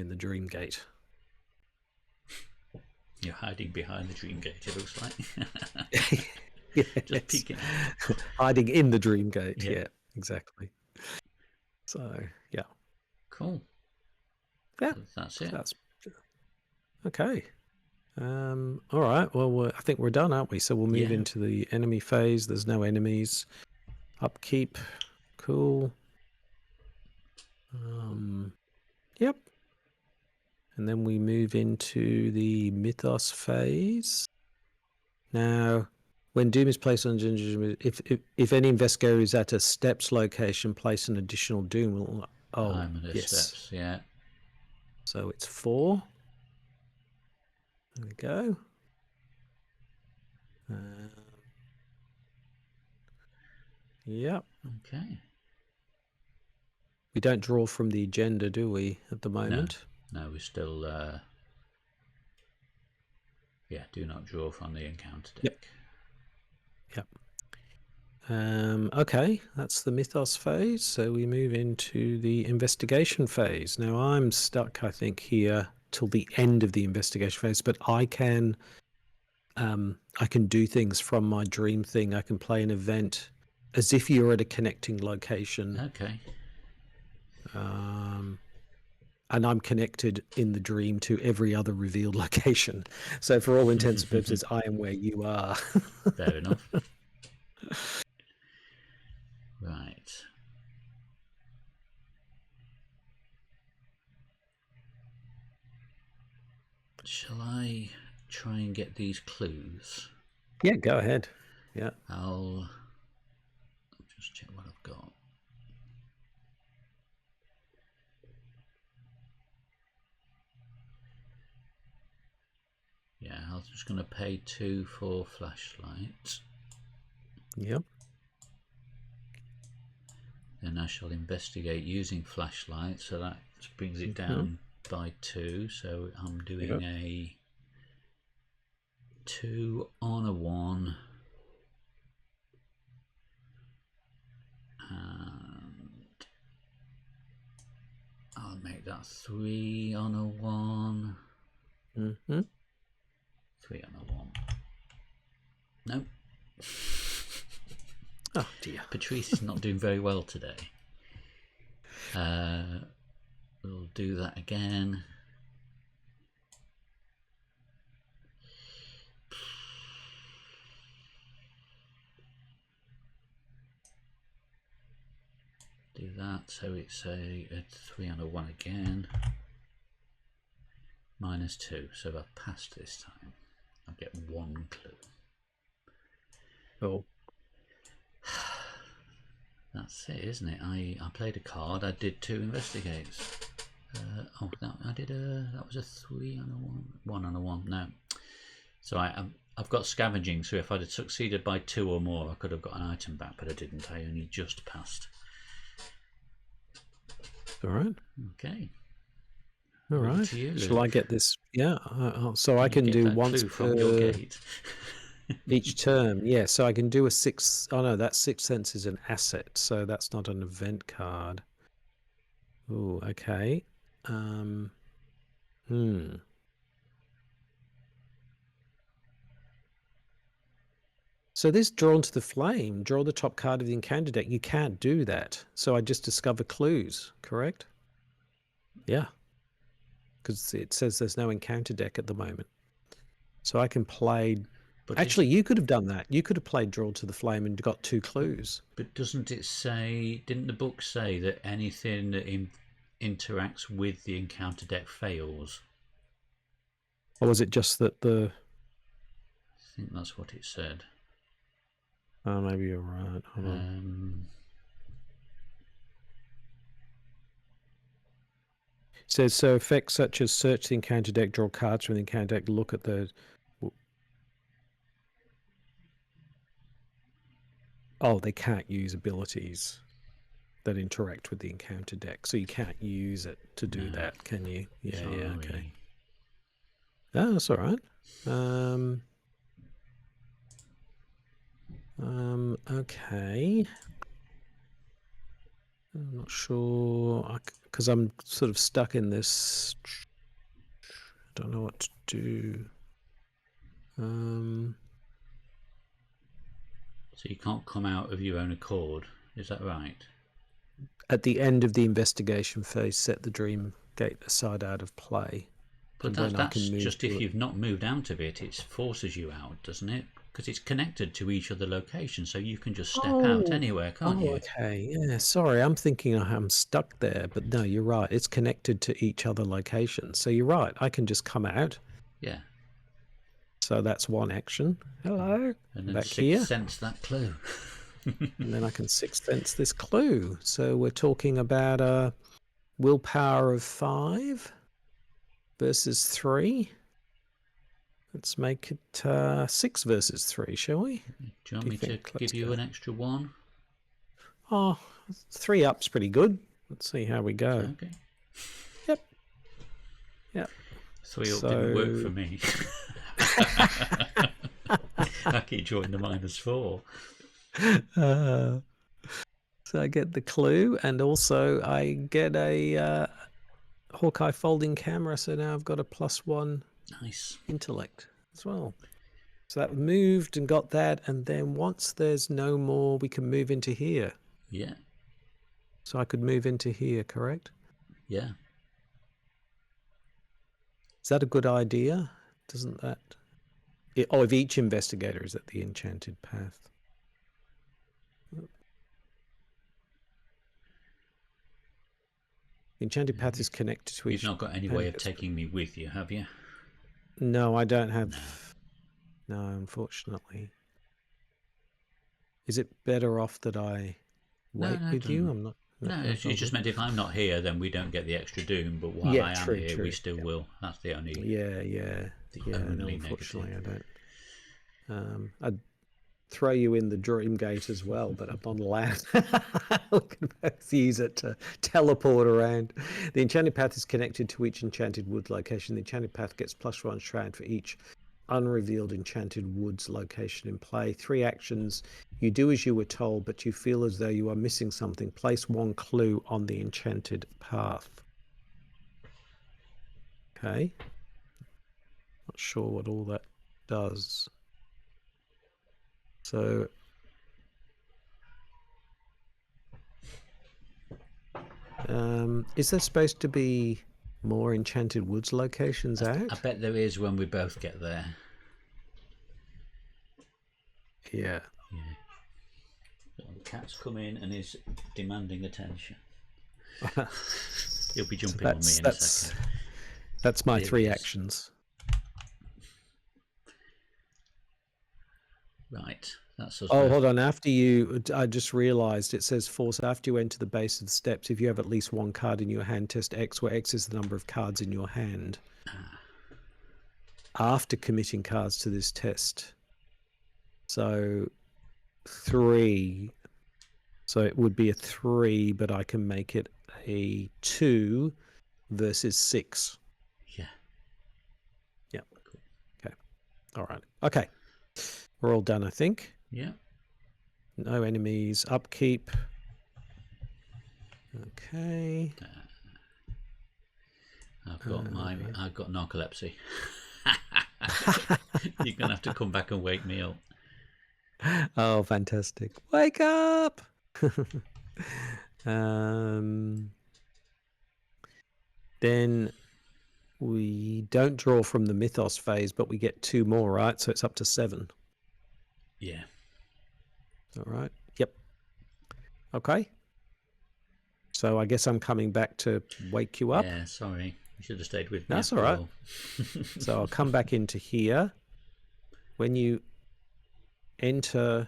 the dream gate. You're hiding behind the dream gate, it looks like. Yes. Just peeking. Hiding in the dream gate. Yeah, exactly. So, yeah. Cool. Yeah. So that's it. That's okay. All right. Well, I think we're done, aren't we? So we'll move into the enemy phase. There's no enemies. Upkeep. Cool. Yep. And then we move into the mythos phase. Now, when Doom is placed on Ginger, if any investigator is at a steps location, place an additional Doom. Oh, I'm at the steps, yeah. So it's 4. There we go. Yep. Okay. We don't draw from the agenda, do we, at the moment? No, we still, do not draw from the encounter deck. Yep. Okay, that's the mythos phase. So we move into the investigation phase. Now I'm stuck, I think, here till the end of the investigation phase, but I can do things from my dream thing. I can play an event as if you're at a connecting location. Okay. And I'm connected in the dream to every other revealed location. So for all intents and purposes, I am where you are. Fair enough. Right. Shall I try and get these clues? Yeah, go ahead. Yeah. I'll just check what I've got. Yeah, I was just going to pay 2 for flashlight. Yep. Then I shall investigate using flashlight, so that brings it down by 2. So I'm doing a 2 on a 1. And I'll make that 3 on a 1. 3 on a 1. Nope. Oh dear. Patrice is not doing very well today. We'll do that again. Do that, so it's a 3 on a 1 again. -2, so I've passed this time. I'll get 1 clue. Oh. That's it, isn't it? I played a card. I did 2 investigates. That was a 3 on a 1. 1 on a 1. No. So I've got scavenging. So if I'd have succeeded by 2 or more, I could have got an item back, but I didn't. I only just passed. All right. Okay. All right. Shall I get this? Yeah. So I can do once from your gate. Each turn. Yeah. So I can do a 6. Oh no, that 6th sense is an asset, so that's not an event card. Oh, okay. So this drawn to the flame, draw the top card of the encounter deck. You can't do that. So I just discover clues, correct? Yeah. Because it says there's no encounter deck at the moment. So I can play... But actually, you could have done that. You could have played draw to the flame and got 2 clues. But doesn't it say... Didn't the book say that anything that interacts with the encounter deck fails? Or was it just that the... I think that's what it said. Oh, maybe you're right. Hold on. It says, so effects such as search the encounter deck, draw cards from the encounter deck, look at the... Oh, they can't use abilities. that interact with the encounter deck. So you can't use it to do that, can you? Yeah, Sorry. yeah, okay. Oh, that's all right. Okay. I'm not sure, because I'm sort of stuck in this. I don't know what to do. So you can't come out of your own accord, is that right? At the end of the investigation phase, set the dream gate aside out of play. But then I that's can move just if you've not moved out of it, it forces you out, doesn't it? Because it's connected to each other location, so you can just step out anywhere, can't you? Okay. Yeah, sorry. I'm thinking I'm stuck there, but no, you're right. It's connected to each other location. So you're right. I can just come out. Yeah. So that's one action. Hello. And then Back sixth here. sense that clue. And then I can sixth sense this clue. So we're talking about a willpower of 5 versus 3. Let's make it 6 versus 3, shall we? Do you want me to give you an extra 1? Oh, 3 up's pretty good. Let's see how we go. Okay. Yep. 3 up didn't work for me. I keep drawing the -4. So I get the clue, and also I get a Hawkeye folding camera. So now I've got a +1 intellect as well. So that moved and got that, and then once there's no more, we can move into here. Yeah. So I could move into here, correct? Yeah. Is that a good idea? Doesn't that... if each investigator is at the enchanted path. The enchanted path is connected to each... You've not got any way of taking me with you, have you? No, I don't have... No, unfortunately. Is it better off that I wait with you? I'm not... No, it just meant if I'm not here, then we don't get the extra doom. But while I am here, we still will. That's the only. Only unfortunately, negative. I don't. I'd throw you in the dream gate as well, but I'm not allowed. We can both use it to teleport around. The enchanted path is connected to each enchanted wood location. The enchanted path gets +1 shroud for each unrevealed enchanted woods location in play. 3 actions. You do as you were told, but you feel as though you are missing something. Place 1 clue on the enchanted path. Okay. Not sure what all that does. So is there supposed to be more enchanted woods locations out? I bet there is when we both get there. Yeah. The cat's come in and is demanding attention. He'll be jumping on me in a second. That's my 3 actions. Right. That's us. Oh, hold on. After you, I just realized it says force after you enter the base of the steps. If you have at least 1 card in your hand, test X, where X is the number of cards in your hand. After committing cards to this test. So 3. So it would be a 3, but I can make it a 2 versus 6. Yeah. Yeah. Cool. Okay. All right. Okay. We're all done, I think. Yeah. No enemies. Upkeep. Okay. I've got narcolepsy. You're gonna have to come back and wake me up. Oh, fantastic! Wake up. Then we don't draw from the mythos phase, but we get 2 more, right? So it's up to 7. Yeah. All right. Yep. Okay. So I guess I'm coming back to wake you up. Yeah, sorry. You should have stayed with me. That's all right. So I'll come back into here. When you enter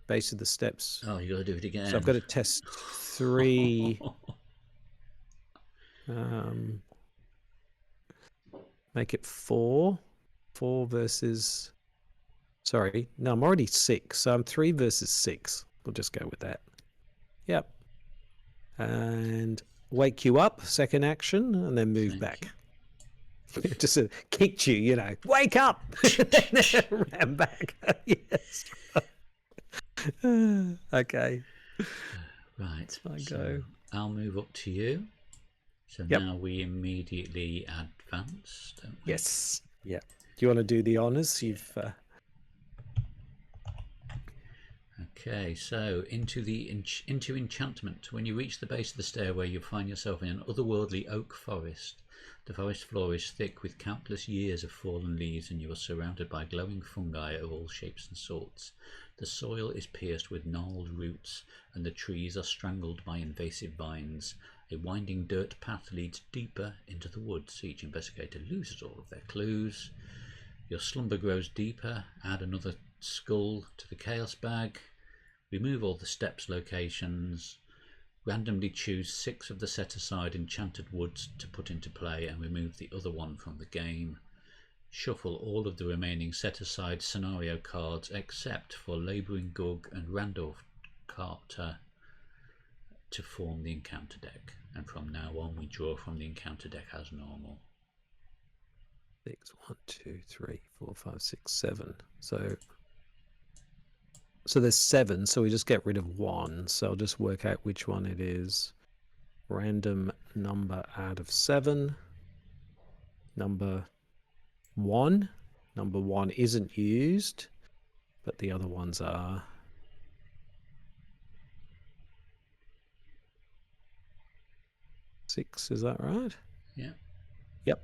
base of the steps. Oh, you got to do it again. So I've got to test 3. Make it 4. 4 versus... Sorry. No, I'm already 6. So I'm 3 versus 6. We'll just go with that. Yep. and wake you up, second action, and then move back. Just kicked you, you know, wake up, ran back. Yes. Okay. Right. I So go. I'll move up to you. So Yep. now we immediately advance, don't we? Yes. Yeah. Do you want to do the honours? You've. Okay, so into enchantment. When you reach the base of the stairway, you find yourself in an otherworldly oak forest. The forest floor is thick with countless years of fallen leaves, and you are surrounded by glowing fungi of all shapes and sorts. The soil is pierced with gnarled roots, and the trees are strangled by invasive vines. A winding dirt path leads deeper into the woods. Each investigator loses all of their clues. Your slumber grows deeper. Add another skull to the chaos bag. Remove all the steps locations. Randomly choose 6 of the set aside enchanted woods to put into play and remove the other one from the game. Shuffle all of the remaining set aside scenario cards except for Labouring Gug and Randolph Carter to form the encounter deck, and from now on we draw from the encounter deck as normal. 6, 1, 2, 3, 4, 5, 6, 7. So there's 7, so we just get rid of 1. So I'll just work out which one it is. Random number out of 7. Number 1. Number 1 isn't used, but the other ones are. 6, is that right? Yeah. Yep.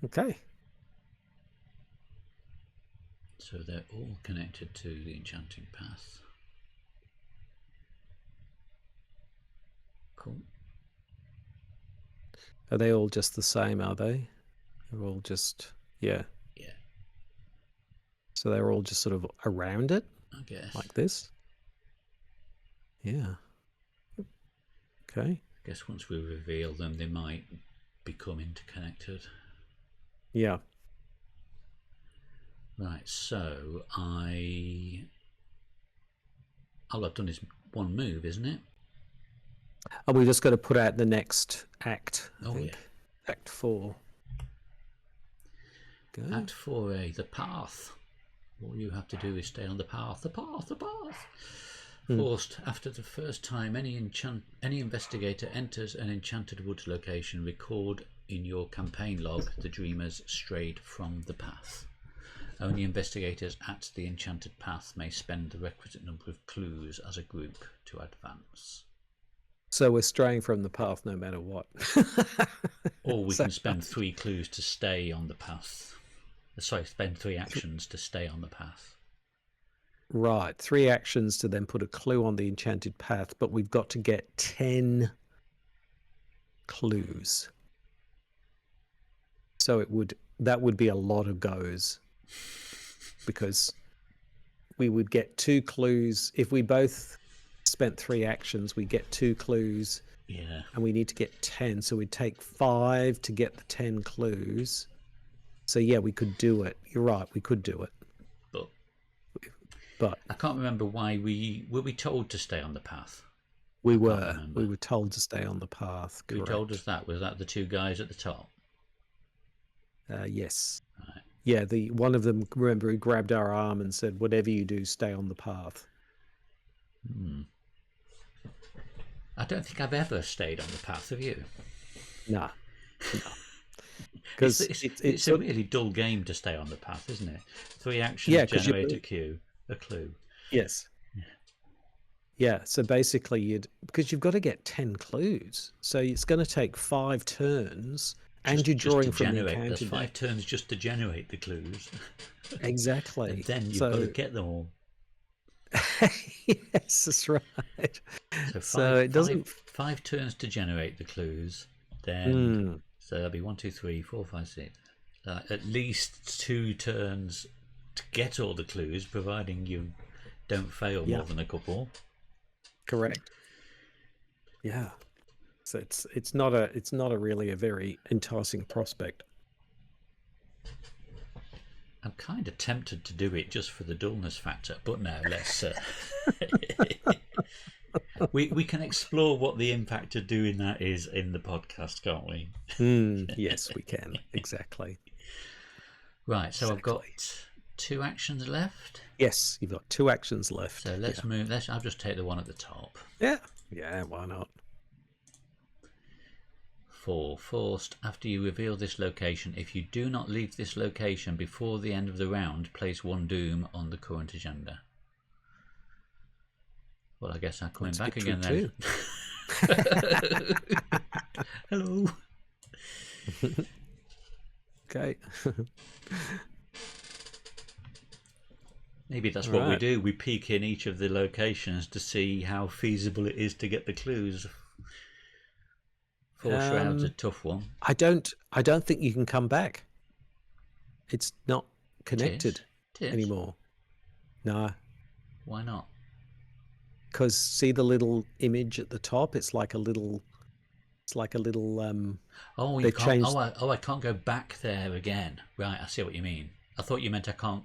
Okay. So they're all connected to the enchanting path. Cool. Are they all just the same, are they? They're all just, yeah. Yeah. So they're all just sort of around it? I guess. Like this? Yeah. Okay. I guess once we reveal them, they might become interconnected. Yeah. Right, so all I've done is one move, isn't it? Oh, we just got to put out the next act, I think. Yeah. Act 4. Go. Act 4A, the path. All you have to do is stay on the path. The path. Forced after the first time any investigator enters an enchanted woods location, record in your campaign log the dreamers strayed from the path. Only investigators at the enchanted path may spend the requisite number of clues as a group to advance. So we're straying from the path no matter what. Or we can spend 3 clues to stay on the path. Sorry, spend 3 actions to stay on the path. Right, 3 actions to then put a clue on the enchanted path, but we've got to get 10 clues. So that would be a lot of goes, because we would get 2 clues. If we both spent 3 actions, we get 2 clues. Yeah. And we need to get 10, so we'd take 5 to get the 10 clues. So yeah, we could do it. You're right, we could do it. But I can't remember why were we told to stay on the path? We were told to stay on the path. Who told us that? Was that the 2 guys at the top? Yes. Right. Yeah, the one of them, remember, he grabbed our arm and said, "Whatever you do, stay on the path." I don't think I've ever stayed on the path. Have you? No. Because it's a really dull game to stay on the path, isn't it? 3 actions generate a clue. Yes. Yeah, so basically because you've got to get 10 clues. So it's going to take 5 turns, and you're drawing from the encounter. There's 5 turns just to generate the clues. Exactly. And then you've got to get them all. Yes, that's right. So it doesn't 5 turns to generate the clues. Then so that'll be 1, 2, 3, 4, 5, 6. At least 2 turns to get all the clues, providing you don't fail more than a couple. Correct. Yeah. So it's not a really a very enticing prospect. I'm kind of tempted to do it just for the dullness factor, but no, let's We can explore what the impact of doing that is in the podcast, can't we? Yes, we can. Exactly. Right, so I've Exactly. got 2 actions left. Yes, you've got 2 actions left. So let's move. I'll just take the one at the top. Yeah. Yeah, why not? 4. Forced. After you reveal this location, if you do not leave this location before the end of the round, place 1 doom on the current agenda. Well, I guess I'm coming back again then. Hello. Okay. Maybe that's what we do. We peek in each of the locations to see how feasible it is to get the clues. 4 shrouds a tough one. I don't think you can come back. It's not connected anymore. No. Why not? Because see the little image at the top? It's like a little. Oh, you can't. I can't go back there again. Right, I see what you mean. I thought you meant I can't.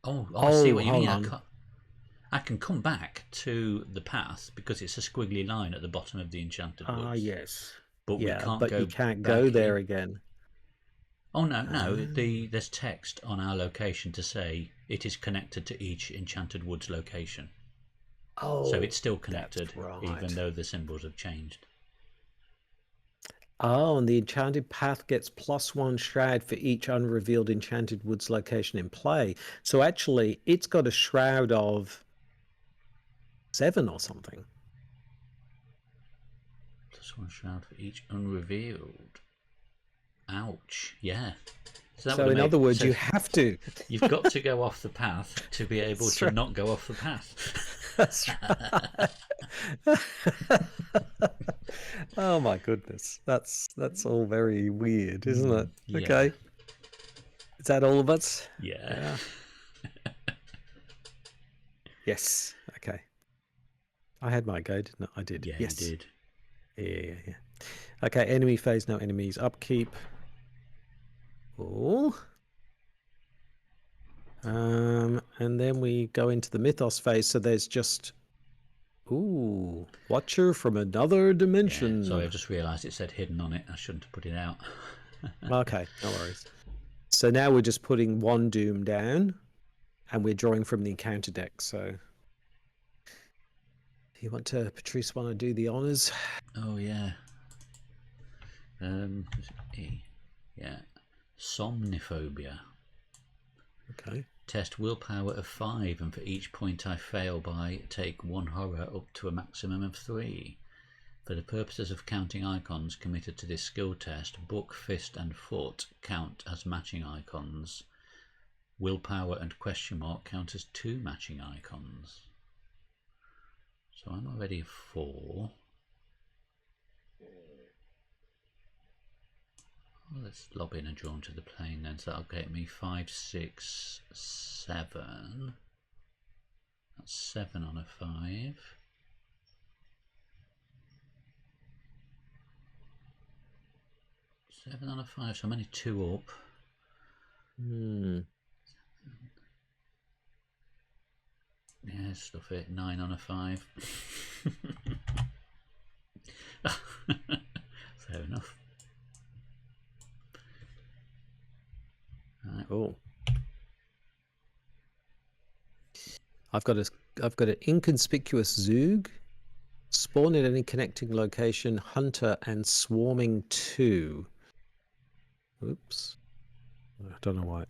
I see what you mean. I can come back to the path because it's a squiggly line at the bottom of the enchanted woods. Ah, yes. But we can't go. You can't go there again. Oh no! There's text on our location to say it is connected to each enchanted woods location. Oh, so it's still connected, right. even though the symbols have changed. Oh, and the enchanted path gets +1 shroud for each unrevealed enchanted woods location in play. So actually, it's got a shroud of 7 or something. +1 shroud for each unrevealed. Ouch! Yeah. So in other words, you have to. You've got to go off the path to be able to not go off the path. That's right. Oh my goodness, that's all very weird, isn't it? Yeah. Okay, is that all of us? Yeah. Yes. Okay. I had my go, didn't I? I did. Yeah, yes. you did. Yeah. Okay. Enemy phase, no enemies. Upkeep. Oh. And then we go into the mythos phase. So there's just. Ooh, Watcher from another dimension. Yeah, sorry, I just realised it said hidden on it. I shouldn't have put it out. Okay, no worries. So now we're just putting 1 doom down, and we're drawing from the encounter deck. So, Patrice want to do the honours? Oh yeah. Yeah. Somniphobia. Okay. Test willpower of 5, and for each point I fail by, take 1 horror up to a maximum of 3. For the purposes of counting icons committed to this skill test, book, fist and foot count as matching icons. Willpower and question mark count as 2 matching icons. So I'm already 4. Let's lob in a drawn to the plane then, so that'll get me 5, 6, 7. That's 7 on a 5. Seven on a 5, so I'm only 2 up. Yeah, stuff it. 9 on a 5. Fair enough. Right. Oh. I've got an inconspicuous Zoog, spawn at any connecting location, hunter, and swarming 2. Oops. I don't know why.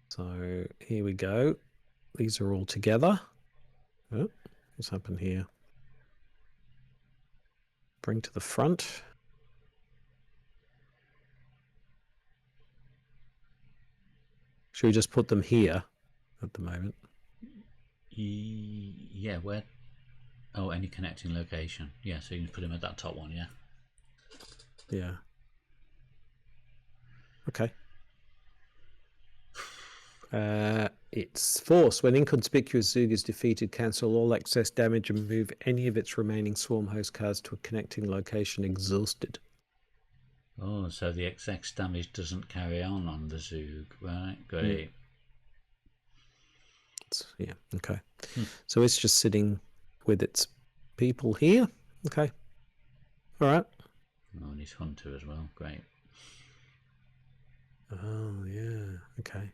So here we go. These are all together. Oh, what's happened here? Bring to the front. Should we just put them here at the moment? Yeah, where? Oh, any connecting location. Yeah, so you can put them at that top one, yeah. Yeah. Okay. It's force. When inconspicuous Zoog is defeated, cancel all excess damage and move any of its remaining swarm host cards to a connecting location exhausted. Oh, so the excess damage doesn't carry on the Zoog, right? Great. Yeah. Okay. So it's just sitting with its people here. Okay. All right. Oh, and he's hunter as well. Great. Oh yeah. Okay.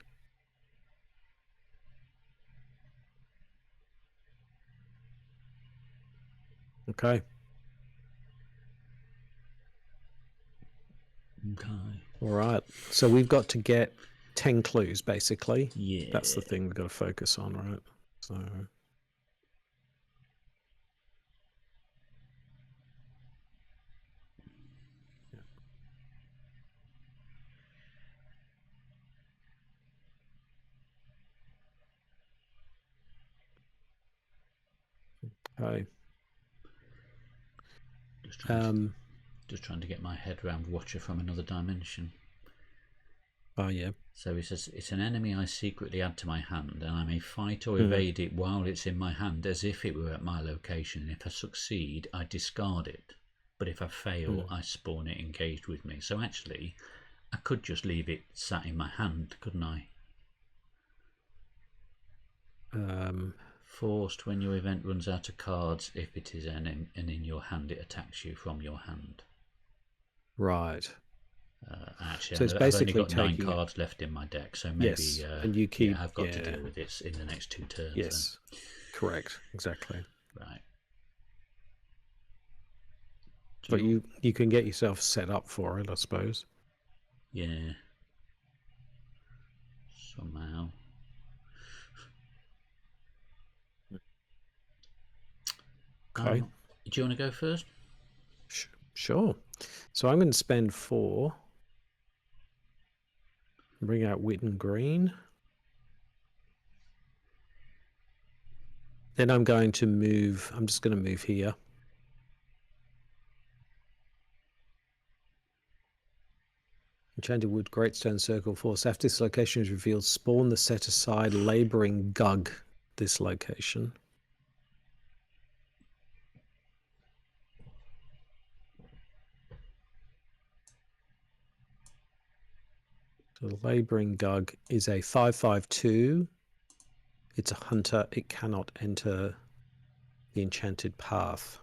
Okay. Okay. All right. So we've got to get 10 clues, basically. Yeah. That's the thing we've got to focus on, right? So. Okay. Just trying to get my head around Watcher from Another Dimension. Oh yeah. So he says, it's an enemy I secretly add to my hand, and I may fight or evade it while it's in my hand as if it were at my location, and if I succeed, I discard it. But if I fail, I spawn it engaged with me. So actually, I could just leave it sat in my hand, couldn't I? Forced when your event runs out of cards, if it is and in your hand, it attacks you from your hand. Right. Actually, So it's I've only basically got 9 taking cards left in my deck, so maybe yes, and you keep I've got to deal with it in the next 2 turns. Yes, then. correct, exactly. Right. But you can get yourself set up for it, I suppose. Yeah. Somehow. Okay. Do you want to go first? Sure. So I'm going to spend 4. Bring out Witten Green. Then I'm going to move. I'm just going to move here. Enchanted Wood, Greatstone Circle Force. After this location is revealed, spawn the set aside Labouring Gug this location. So the Labouring Gug is a 5/5/2. It's a hunter. It cannot enter the enchanted path.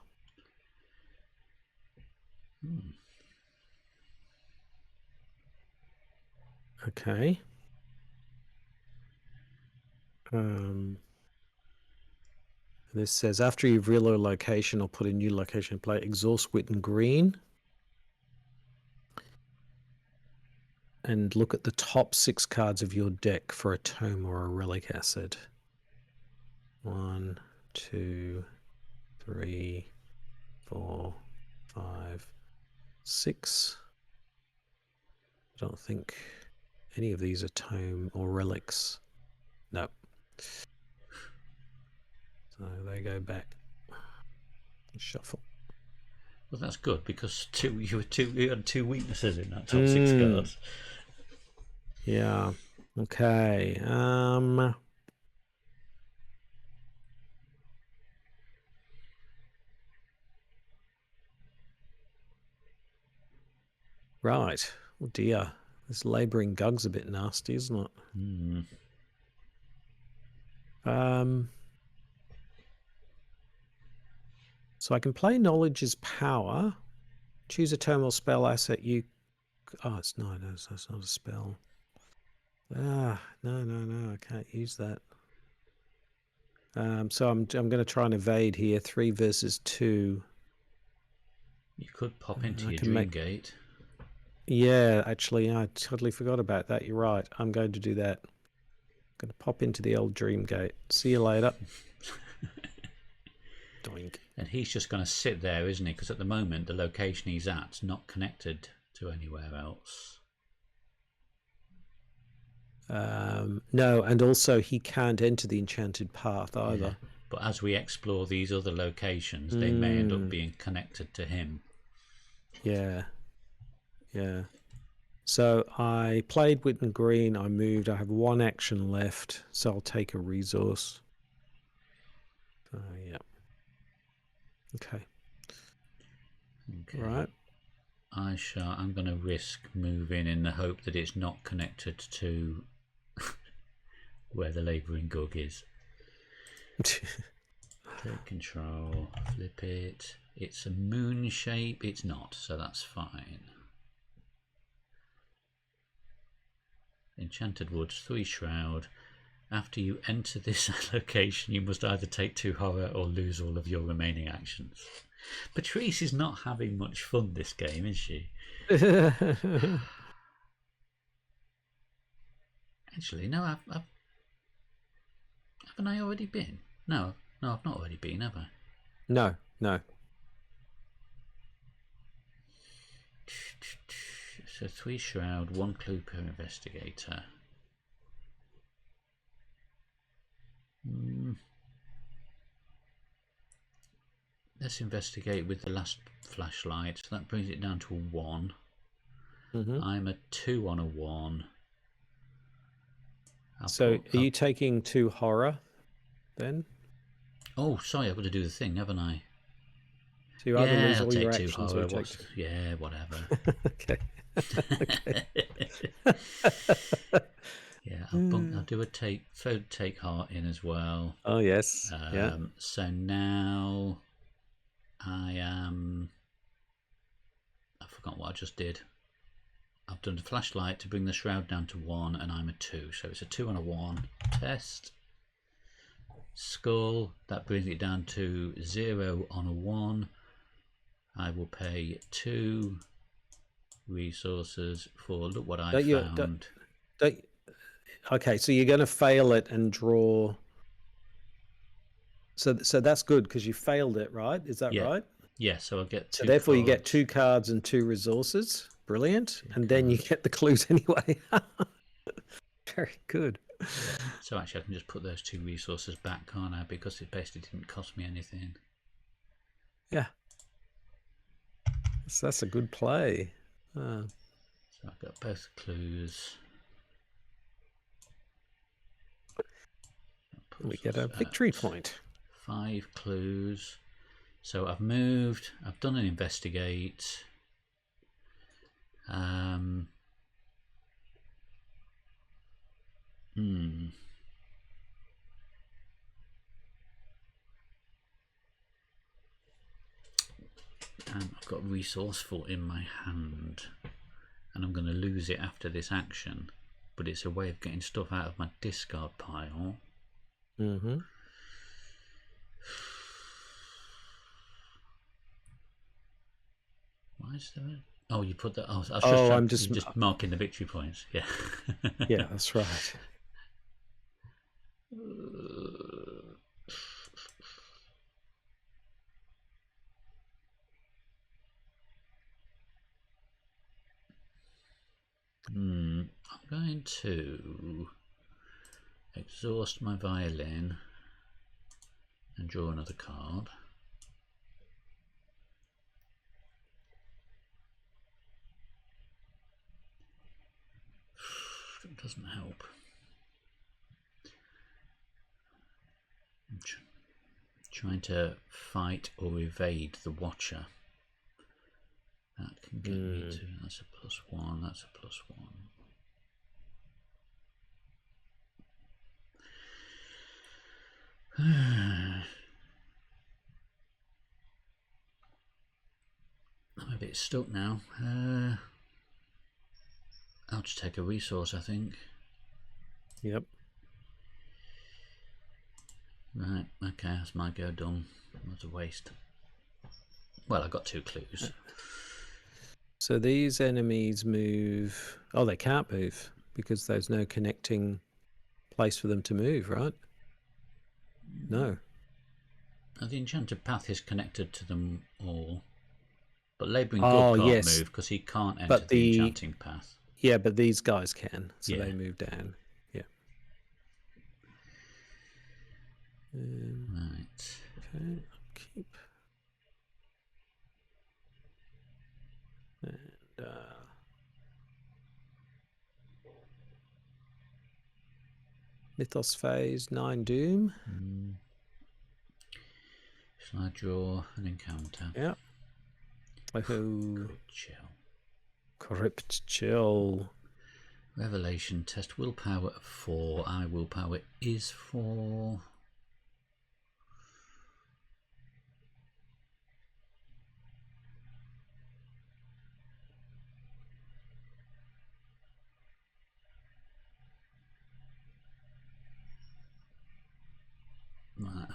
Okay. This says after you reveal a location or put a new location in play, exhaust Witten Green. And look at the top 6 cards of your deck for a tome or a relic acid. 1, 2, 3, 4, 5, 6. I don't think any of these are tome or relics. No. So they go back. Shuffle. Well, that's good because you had 2 weaknesses in that top 6 cards. Yeah. Okay. Right. Oh dear. This Labouring Gug's a bit nasty, isn't it? So I can play Knowledge as Power. Choose a tome or spell asset you... Oh, it's no, that's not a spell. No, I can't use that. So I'm going to try and evade here. 3 versus 2. You could pop into your Dream Gate. Yeah, actually, I totally forgot about that. You're right. I'm going to do that. I'm going to pop into the old Dream Gate. See you later. Doink. And he's just going to sit there, isn't he? Because at the moment, the location he's at's not connected to anywhere else. No, and also he can't enter the enchanted path either. Yeah. But as we explore these other locations, they may end up being connected to him. Yeah. Yeah. So I played Witten Green. I moved. I have 1 action left, so I'll take a resource. Yeah. Okay. Right. I'm going to risk moving in the hope that it's not connected to where the Labouring Gug is. Take control, flip it. It's a moon shape. It's not, so that's fine. Enchanted Woods, 3 Shroud. After you enter this location, you must either take 2 horror or lose all of your remaining actions. Patrice is not having much fun this game, is she? Actually, no, haven't I already been? No, I've not already been, have I? No. So 3 Shroud, 1 clue per investigator. Let's investigate with the last flashlight. So that brings it down to a 1. I'm a 2 on a 1. So are you taking 2 horror then? Oh, sorry, I've got to do the thing, haven't I? So you either lose I'll all your take 2 actions horror. or you take Yeah, whatever. Okay. Yeah, I'll do a take heart in as well. Oh yes. Yeah. So now I forgot what I just did. I've done the flashlight to bring the shroud down to 1, and I'm a 2, so it's a 2 and a 1. Test. Skull, that brings it down to 0 on a 1. I will pay 2 resources for look what I found. Okay, so you're going to fail it and draw. So that's good because you failed it, right? Is that right? Yeah, so I'll get 2 So therefore cards. You get 2 cards and 2 resources. Brilliant. And then you get the clues anyway. Very good. Yeah. So actually I can just put those 2 resources back, can't I? Because it basically didn't cost me anything. Yeah. So that's a good play. So I've got both clues. We get a victory point. 5 clues. So I've moved. I've done an investigate. I've got resourceful in my hand, and I'm going to lose it after this action, but it's a way of getting stuff out of my discard pile. Why is there oh, you put that. I'm just marking the victory points. Yeah. Yeah, that's right. I'm going to exhaust my violin and draw another card. It doesn't help. I'm trying to fight or evade the Watcher. That can get me to. That's a +1. That's a +1. I'm a bit stuck now. I'll just take a resource, I think. Yep. Right, okay, that's my go done. That's a waste. Well, I got 2 clues. So these enemies move. Oh, they can't move because there's no connecting place for them to move, right? No. The enchanted path is connected to them all. But Labouring God can't move because he can't enter the enchanting path. Yeah, but these guys can, so they move down. Yeah. Right. Okay, keep. And Mythos phase, 9 doom. Shall I draw an encounter? Yeah. Crypt chill. Revelation test willpower of 4. Willpower is 4.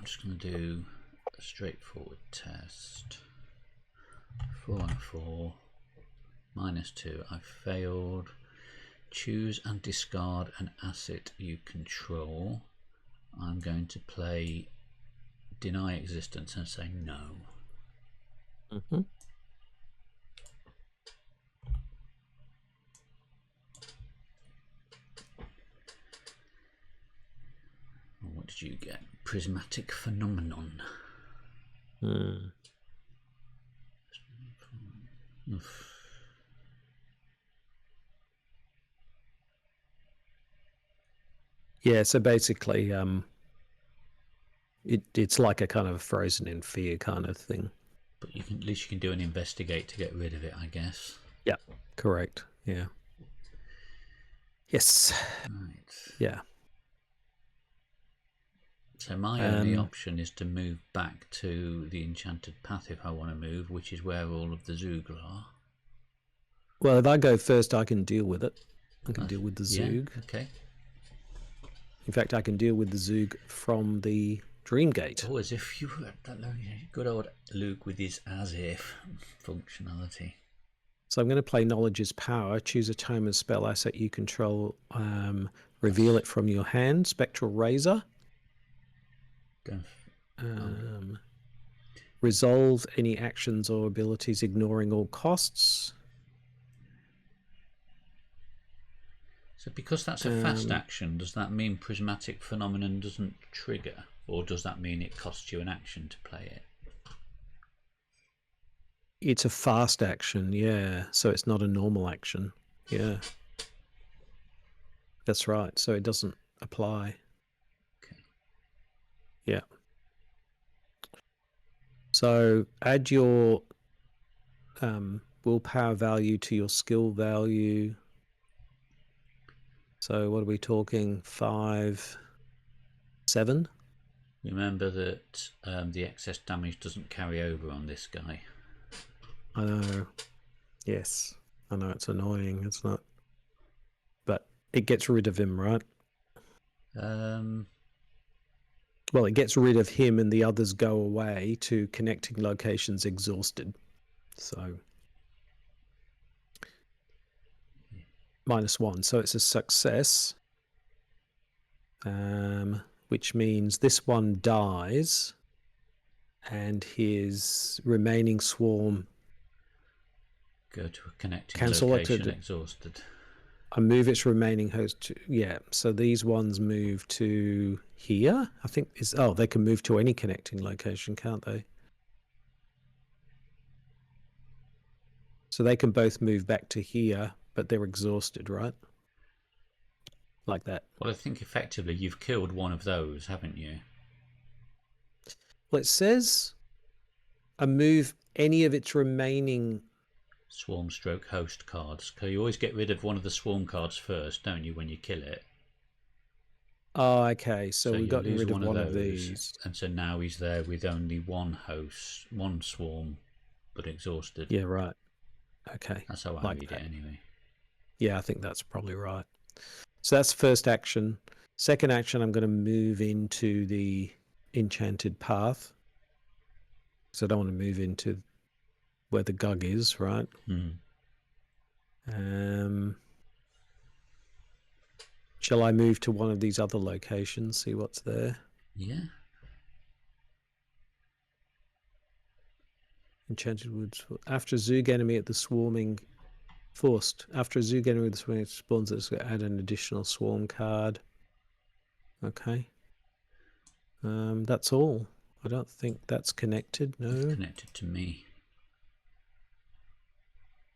just going to do a straightforward test. 4 and 4. -2. I failed. Choose and discard an asset you control. I'm going to play deny existence and say no. What did you get? Prismatic phenomenon. Yeah, so basically it's like a kind of frozen in fear kind of thing. But you can, at least you can do an investigate to get rid of it, I guess. Yeah, correct. Yeah. Yes. Right. Yeah. So my only option is to move back to the enchanted path if I want to move, which is where all of the Zoog are. Well, if I go first, I can deal with it. I can deal with the Zoog. Yeah, okay. In fact, I can deal with the Zoog from the Dream Gate. Oh, as if you were good old Luke with his as if functionality. So I'm going to play Knowledge is Power. Choose a tome and spell asset you control. Reveal it from your hand. Spectral Razor. Resolve any actions or abilities ignoring all costs. So because that's a fast action, does that mean Prismatic Phenomenon doesn't trigger? Or does that mean it costs you an action to play it? It's a fast action, yeah. So it's not a normal action. Yeah. That's right. So it doesn't apply. Okay. Yeah. So add your willpower value to your skill value. So what are we talking? 5, 7? Remember that the excess damage doesn't carry over on this guy. I know. Yes. I know it's annoying, it's not. But it gets rid of him, right? Well, it gets rid of him and the others go away to connecting locations exhausted. So -1. So it's a success. Which means this one dies and his remaining swarm go to a connecting location exhausted. I move its remaining host to, yeah, so these ones move to here. I think is they can move to any connecting location, can't they? So they can both move back to here, but they're exhausted, right? Like that. Well, I think effectively you've killed one of those, haven't you? Well, it says move any of its remaining swarm stroke host cards. Because you always get rid of one of the swarm cards first, don't you, when you kill it? Oh, okay. So we've gotten rid of one of these. And so now he's there with only one host, one swarm, but exhausted. Yeah, right. Okay. That's how I read it anyway. Yeah, I think that's probably right. So that's first action. Second action, I'm going to move into the enchanted path. So I don't want to move into where the Gug is, right? Shall I move to one of these other locations, see what's there? Yeah. Enchanted Woods. After a Zoog enemy at the swarming forced. After a Zoog enemy at the swarming spawns, let's add an additional swarm card. Okay. That's all. I don't think that's connected. No. It's connected to me.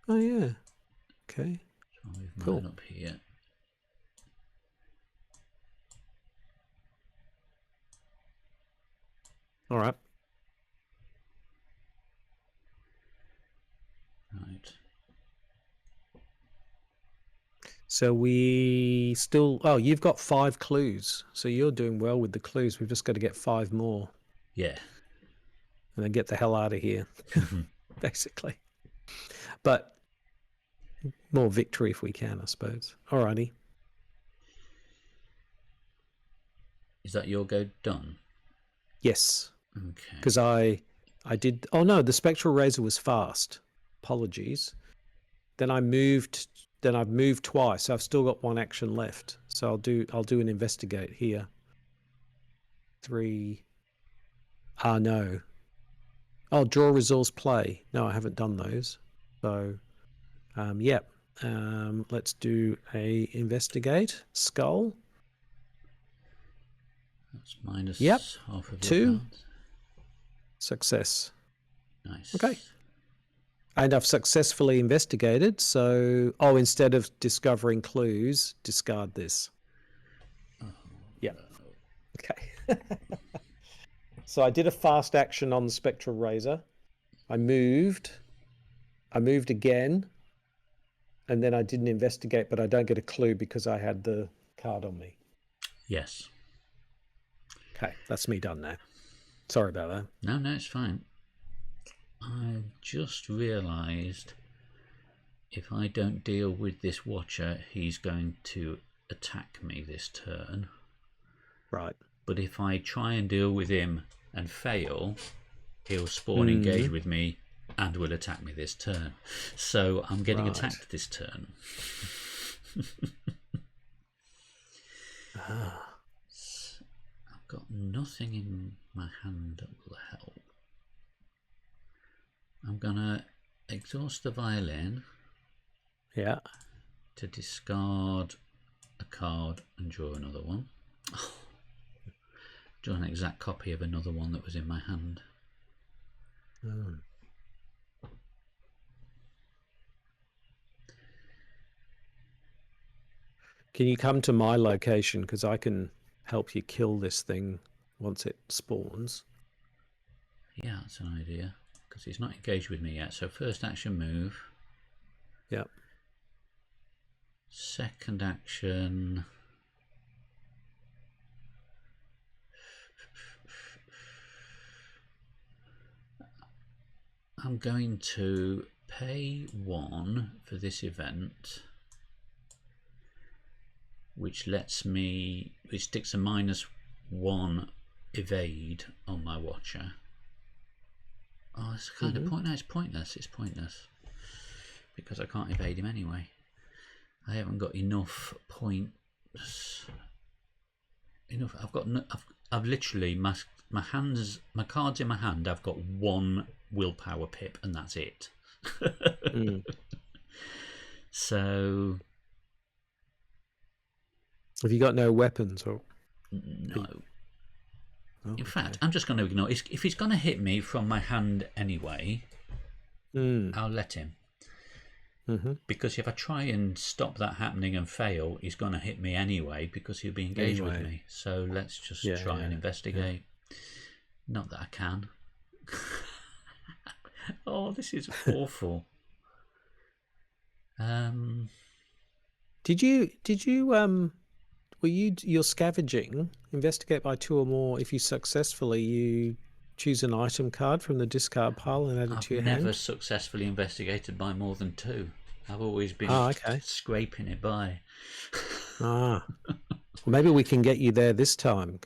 Oh yeah. Okay. So I'll move mine up here. All right. Right. So we still... Oh, you've got 5 clues. So you're doing well with the clues. We've just got to get 5 more. Yeah. And then get the hell out of here, basically. But more victory if we can, I suppose. Alrighty. Is that your go done? Yes, Okay. because I did. Oh no, the spectral razor was fast. Apologies. Then I moved. Then I've moved twice. So I've still got one action left. So I'll do an investigate here. 3. Ah no. Oh, draw resource play. No, I haven't done those. So, yep. Let's do a investigate skull. That's minus Yep. half of your 2. cards. Success. Nice. Okay. And I've successfully investigated. So, instead of discovering clues, discard this. Oh, Yep. Okay. So I did a fast action on the spectral razor. I moved again, and then I didn't investigate, but I don't get a clue because I had the card on me. Yes. Okay, that's me done now. Sorry about that. No, it's fine. I just realised if I don't deal with this watcher, he's going to attack me this turn. Right. But if I try and deal with him and fail, he'll spawn engage with me and will attack me this turn. So I'm getting attacked this turn. I've got nothing in my hand that will help. I'm gonna exhaust the violin. Yeah. To discard a card and draw another one. Oh, draw an exact copy of another one that was in my hand. Can you come to my location? Because I can help you kill this thing once it spawns. Yeah, that's an idea. Because he's not engaged with me yet. So first action move. Yep. Second action. I'm going to pay 1 for this event, which lets me, which sticks a -1 evade on my watcher. Oh, it's kind of pointless. It's pointless. It's pointless because I can't evade him anyway. I haven't got enough points. Enough. I've literally my cards in my hand. I've got 1 willpower pip, and that's it. So, have you got no weapons or? No. Oh, in fact, I'm just going to ignore. If he's going to hit me from my hand anyway, I'll let him. Because if I try and stop that happening and fail, he's going to hit me anyway because he'll be engaged with me. So let's just try and investigate. Not that I can. Oh, this is awful. Did you were you're scavenging? Investigate by 2 or more. If you successfully, you choose an item card from the discard pile and add it to your hand. I've never successfully investigated by more than 2. I've always been scraping it by. Well, maybe we can get you there this time.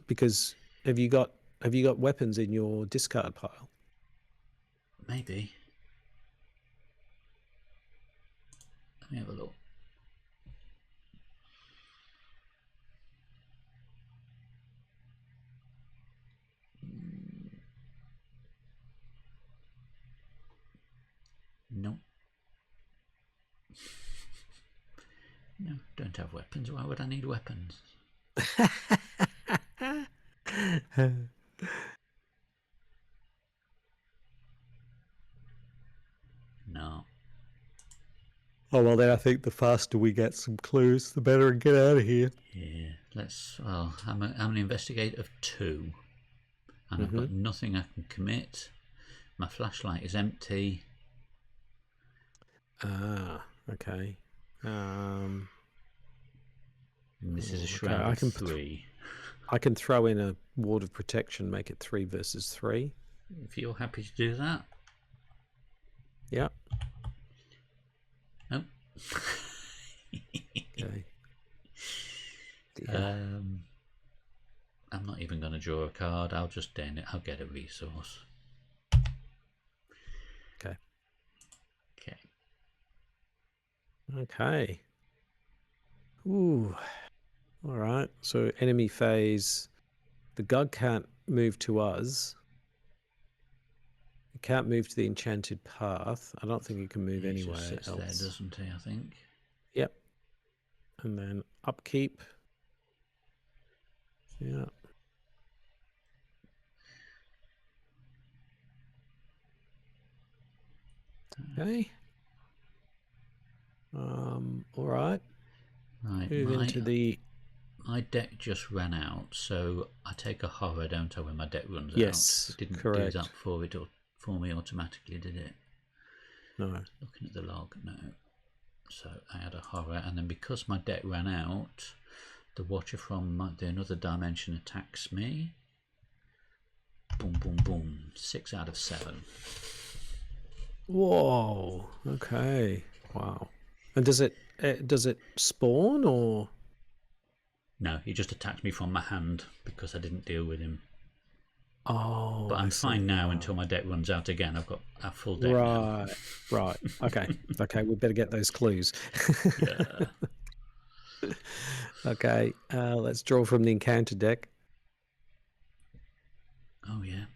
Because have you got weapons in your discard pile? Maybe. Let me have a look. No. No, don't have weapons. Why would I need weapons? No. Oh well, then I think the faster we get some clues, the better and get out of here. Yeah, let's. Well, I'm an investigate of 2, and I've got nothing I can commit. My flashlight is empty. Okay. This is a shroud of 3. I can throw in a ward of protection, make it 3 versus 3. If you're happy to do that. Yeah. Oh. Okay. I'm not even going to draw a card. I'll just den it. I'll get a resource. Okay. Okay. Okay. Ooh. All right. So enemy phase. The Gug can't move to us. It can't move to the enchanted path. I don't think it can move He anywhere just sits else. there, doesn't he? I think. Yep. And then upkeep. Yeah. Okay. All right. Right. Move into the. My deck just ran out, so I take a horror, don't I, when my deck runs out? Yes. It didn't do Correct. that for me automatically, did it? No. Looking at the log, no. So I had a horror, and then because my deck ran out, the Watcher from another dimension attacks me. Boom, boom, boom. 6 out of 7. Whoa. Okay. Wow. And does it spawn or? No, he just attacked me from my hand because I didn't deal with him. Oh, But I'm fine now until my deck runs out again. I've got a full deck now. Right. Okay. Okay. We better get those clues. Yeah. Okay. Let's draw from the encounter deck. Oh yeah.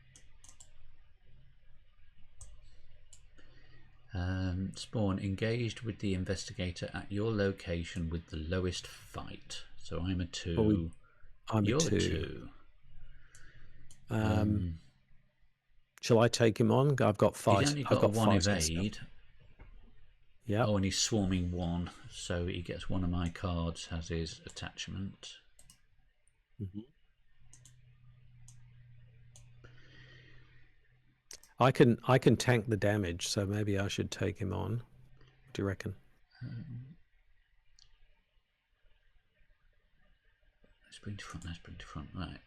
Spawn engaged with the investigator at your location with the lowest fight. So I'm a 2. I'm You're a 2. Shall I take him on? I've got fight. He's only I've got a got 1 fight. evade. Yeah. Oh, and he's swarming 1, so he gets one of my cards as his attachment. Mm-hmm. I can tank the damage, so maybe I should take him on. What do you reckon? Let's bring to front. Let's bring to front. Right.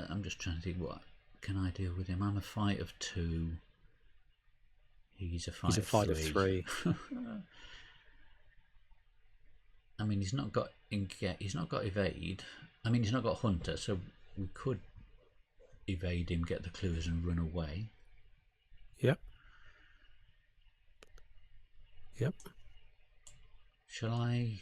I'm just trying to think, what can I deal with him? I'm a fight of 2. He's a fight of 3. I mean, he's not got evade. I mean, he's not got hunter, so we could evade him, get the clues, and run away. Yep. Yep. Shall I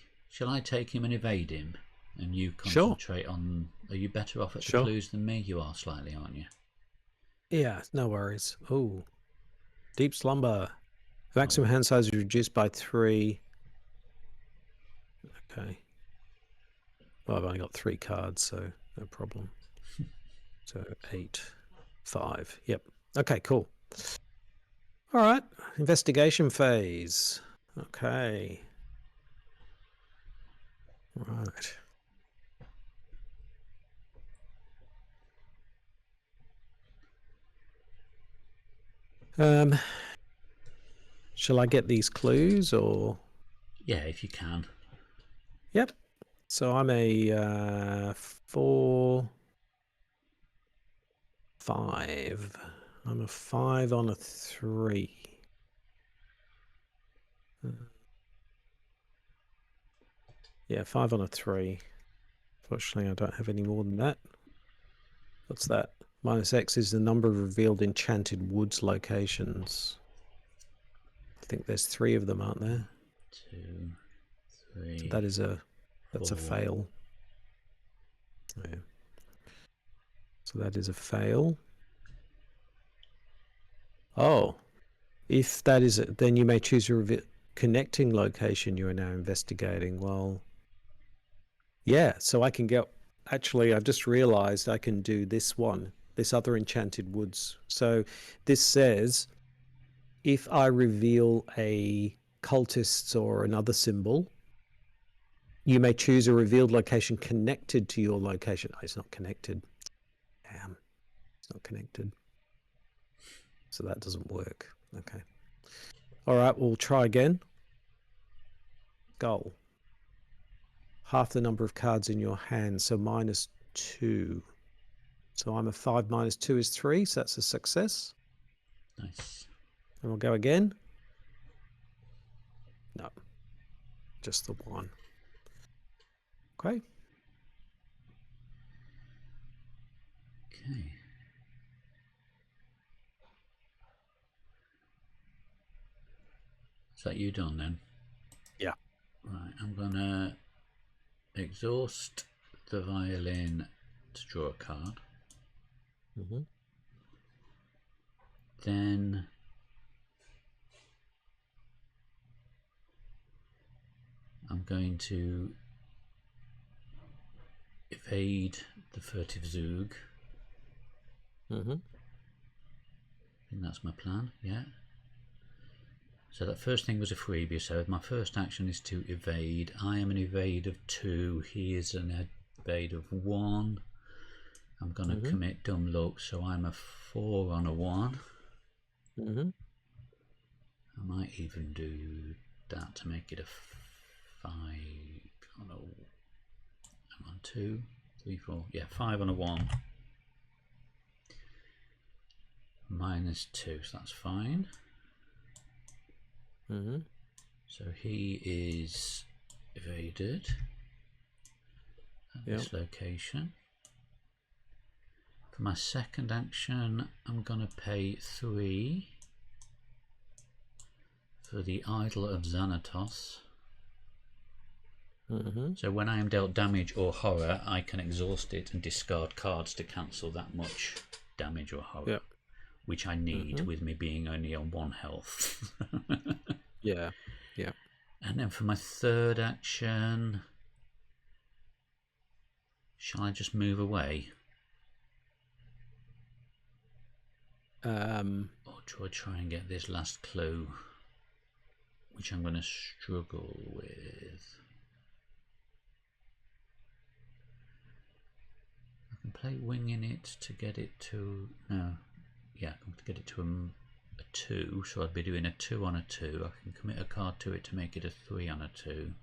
take him and evade him, and you concentrate on? Are you better off at the clues than me? You are slightly, aren't you? Yeah. No worries. Oh, deep slumber. Maximum hand size is reduced by 3. Okay. Well, I've only got 3 cards, so no problem. So 8, 5. Yep. Okay, cool. All right. Investigation phase. Okay. Right. Shall I get these clues or? Yeah, if you can. Yep. So I'm a 4, 5. I'm a 5 on a 3. Yeah, 5 on a 3. Fortunately, I don't have any more than that. What's that? -X is the number of revealed enchanted woods locations. I think there's 3 of them, aren't there? 2, 3. So that's 4. A fail. Yeah. So that is a fail. Oh, if that is it, then you may choose your connecting location you are now investigating. Well, yeah, so I can get, actually, I've just realized I can do this one, this other enchanted woods. So this says, if I reveal a cultist or another symbol, you may choose a revealed location connected to your location. Oh, it's not connected. Damn, it's not connected. So that doesn't work. Okay. All right, we'll try again. Goal. Half the number of cards in your hand, so -2. So I'm a 5 -2 is 3, so that's a success. Nice. And we'll go again. No, just the 1. Okay. Okay. Is that you done then? Yeah. Right, I'm gonna exhaust the violin to draw a card. Then I'm going to evade the furtive Zug. I think that's my plan, yeah. So that first thing was a freebie, so my first action is to evade. I am an evade of 2, he is an evade of 1. I'm going to commit dumb luck, so I'm a 4 on a 1. I might even do that to make it a 5 on a... I'm on 2, 3, 4, yeah, 5 on a 1. -2, so that's fine. So he is evaded at this location. For my second action, I'm going to pay 3 for the Idol of Xanatos. So when I am dealt damage or horror, I can exhaust it and discard cards to cancel that much damage or horror, which I need with me being only on 1 health. Yeah. And then for my third action, shall I just move away? Or do I try and get this last clue, which I'm going to struggle with? I can play winging it to get it to... No. Yeah, to get it to a 2, so I'd be doing a 2 on a 2. I can commit a card to it to make it a 3 on a 2.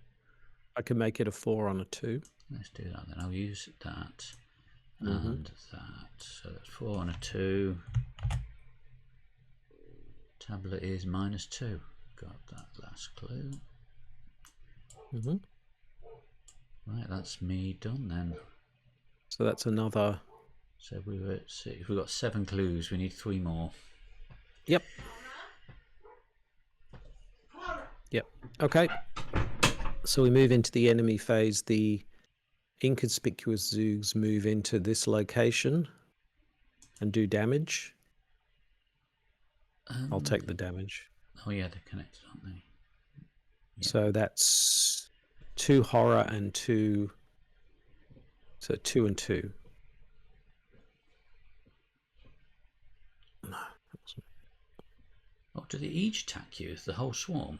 I can make it a 4 on a 2. Let's do that then. I'll use that and that. So that's 4 on a 2. Tablet is -2. Got that last clue. Right, that's me done then. So that's another... So we were at 6. We've got 7 clues. We need 3 more. Yep. Okay. So we move into the enemy phase. The inconspicuous Zoogs move into this location and do damage. I'll take the damage. Oh yeah, they're connected, aren't they? Yeah. So that's 2 horror and 2... So 2 and 2. Oh, do they each attack you? The whole swarm?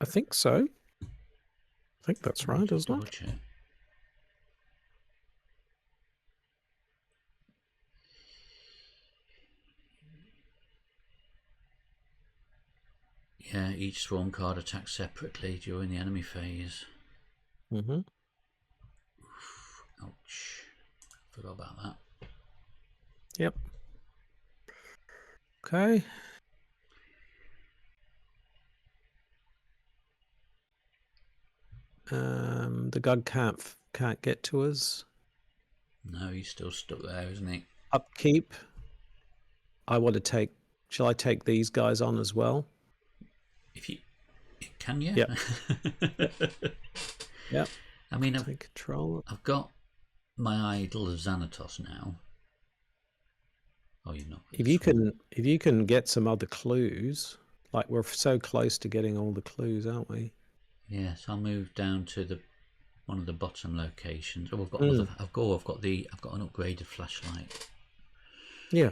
I think so. I think that's right, isn't it? Check. Yeah, each swarm card attacks separately during the enemy phase. Oof, ouch. Forgot about that. Yep. Okay. The gun can't get to us. No, he's still stuck there, isn't he? Upkeep. I want to take... Shall I take these guys on as well? If you... Can you? Yep. Yep. I mean, take control. I've got my Idol of Xanatos now. Oh, you're not. If you can get some other clues, like we're so close to getting all the clues, aren't we? Yes, I'll move down to one of the bottom locations. Oh, I've got another. I've got an upgraded flashlight. Yeah.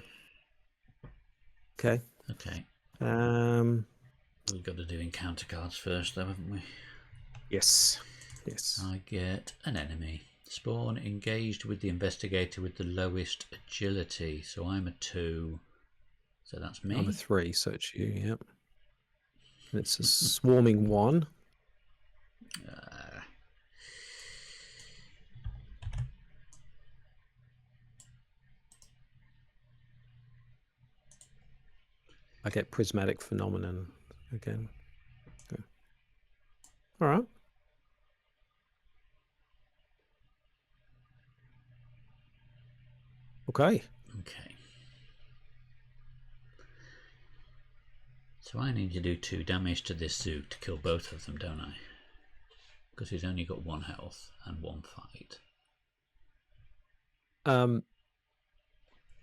Okay. Okay. We've got to do encounter cards first, though, haven't we? Yes. I get an enemy. Spawn engaged with the investigator with the lowest agility. So I'm a 2. So that's me. I'm a 3, so it's you, yep. And it's a swarming 1. I get prismatic phenomenon again. Okay. All right. Okay. Okay. So I need to do 2 damage to this Zoog to kill both of them, don't I? Because he's only got 1 health and 1 fight.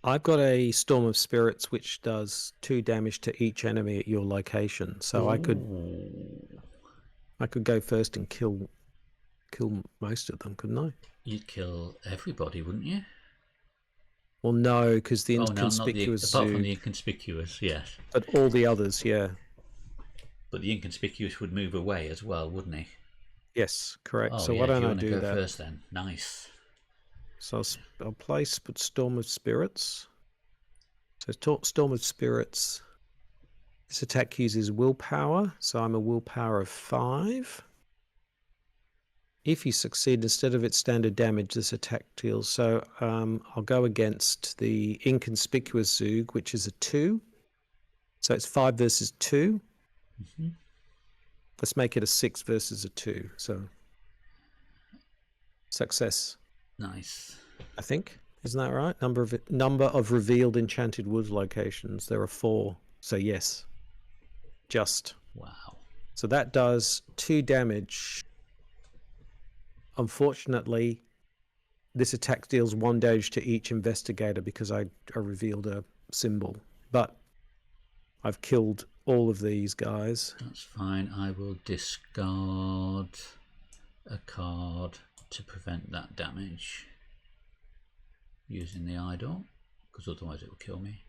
I've got a Storm of Spirits which does 2 damage to each enemy at your location, so I could go first and kill most of them, couldn't I? You'd kill everybody, wouldn't you? Well, no, because the Oh no, not the inconspicuous apart from Zoog, the inconspicuous, yes. but all the others, yeah. But the inconspicuous would move away as well, wouldn't he? Yes, correct. Oh So yeah, why do don't you I want to do go that? first then? Nice. So I'll place Storm of Spirits. So Storm of Spirits. This attack uses willpower, so I'm a willpower of 5. If you succeed, instead of its standard damage, this attack deals. So I'll go against the inconspicuous Zoog, which is a 2. So it's 5 versus 2. Let's make it a 6 versus a 2. So success. Nice. I think. Isn't that right? Number of revealed enchanted wood locations. There are 4. So yes. Just. Wow. So that does 2 damage. Unfortunately, this attack deals 1 damage to each investigator because I revealed a symbol. But I've killed all of these guys. That's fine. I will discard a card to prevent that damage using the idol, because otherwise it will kill me.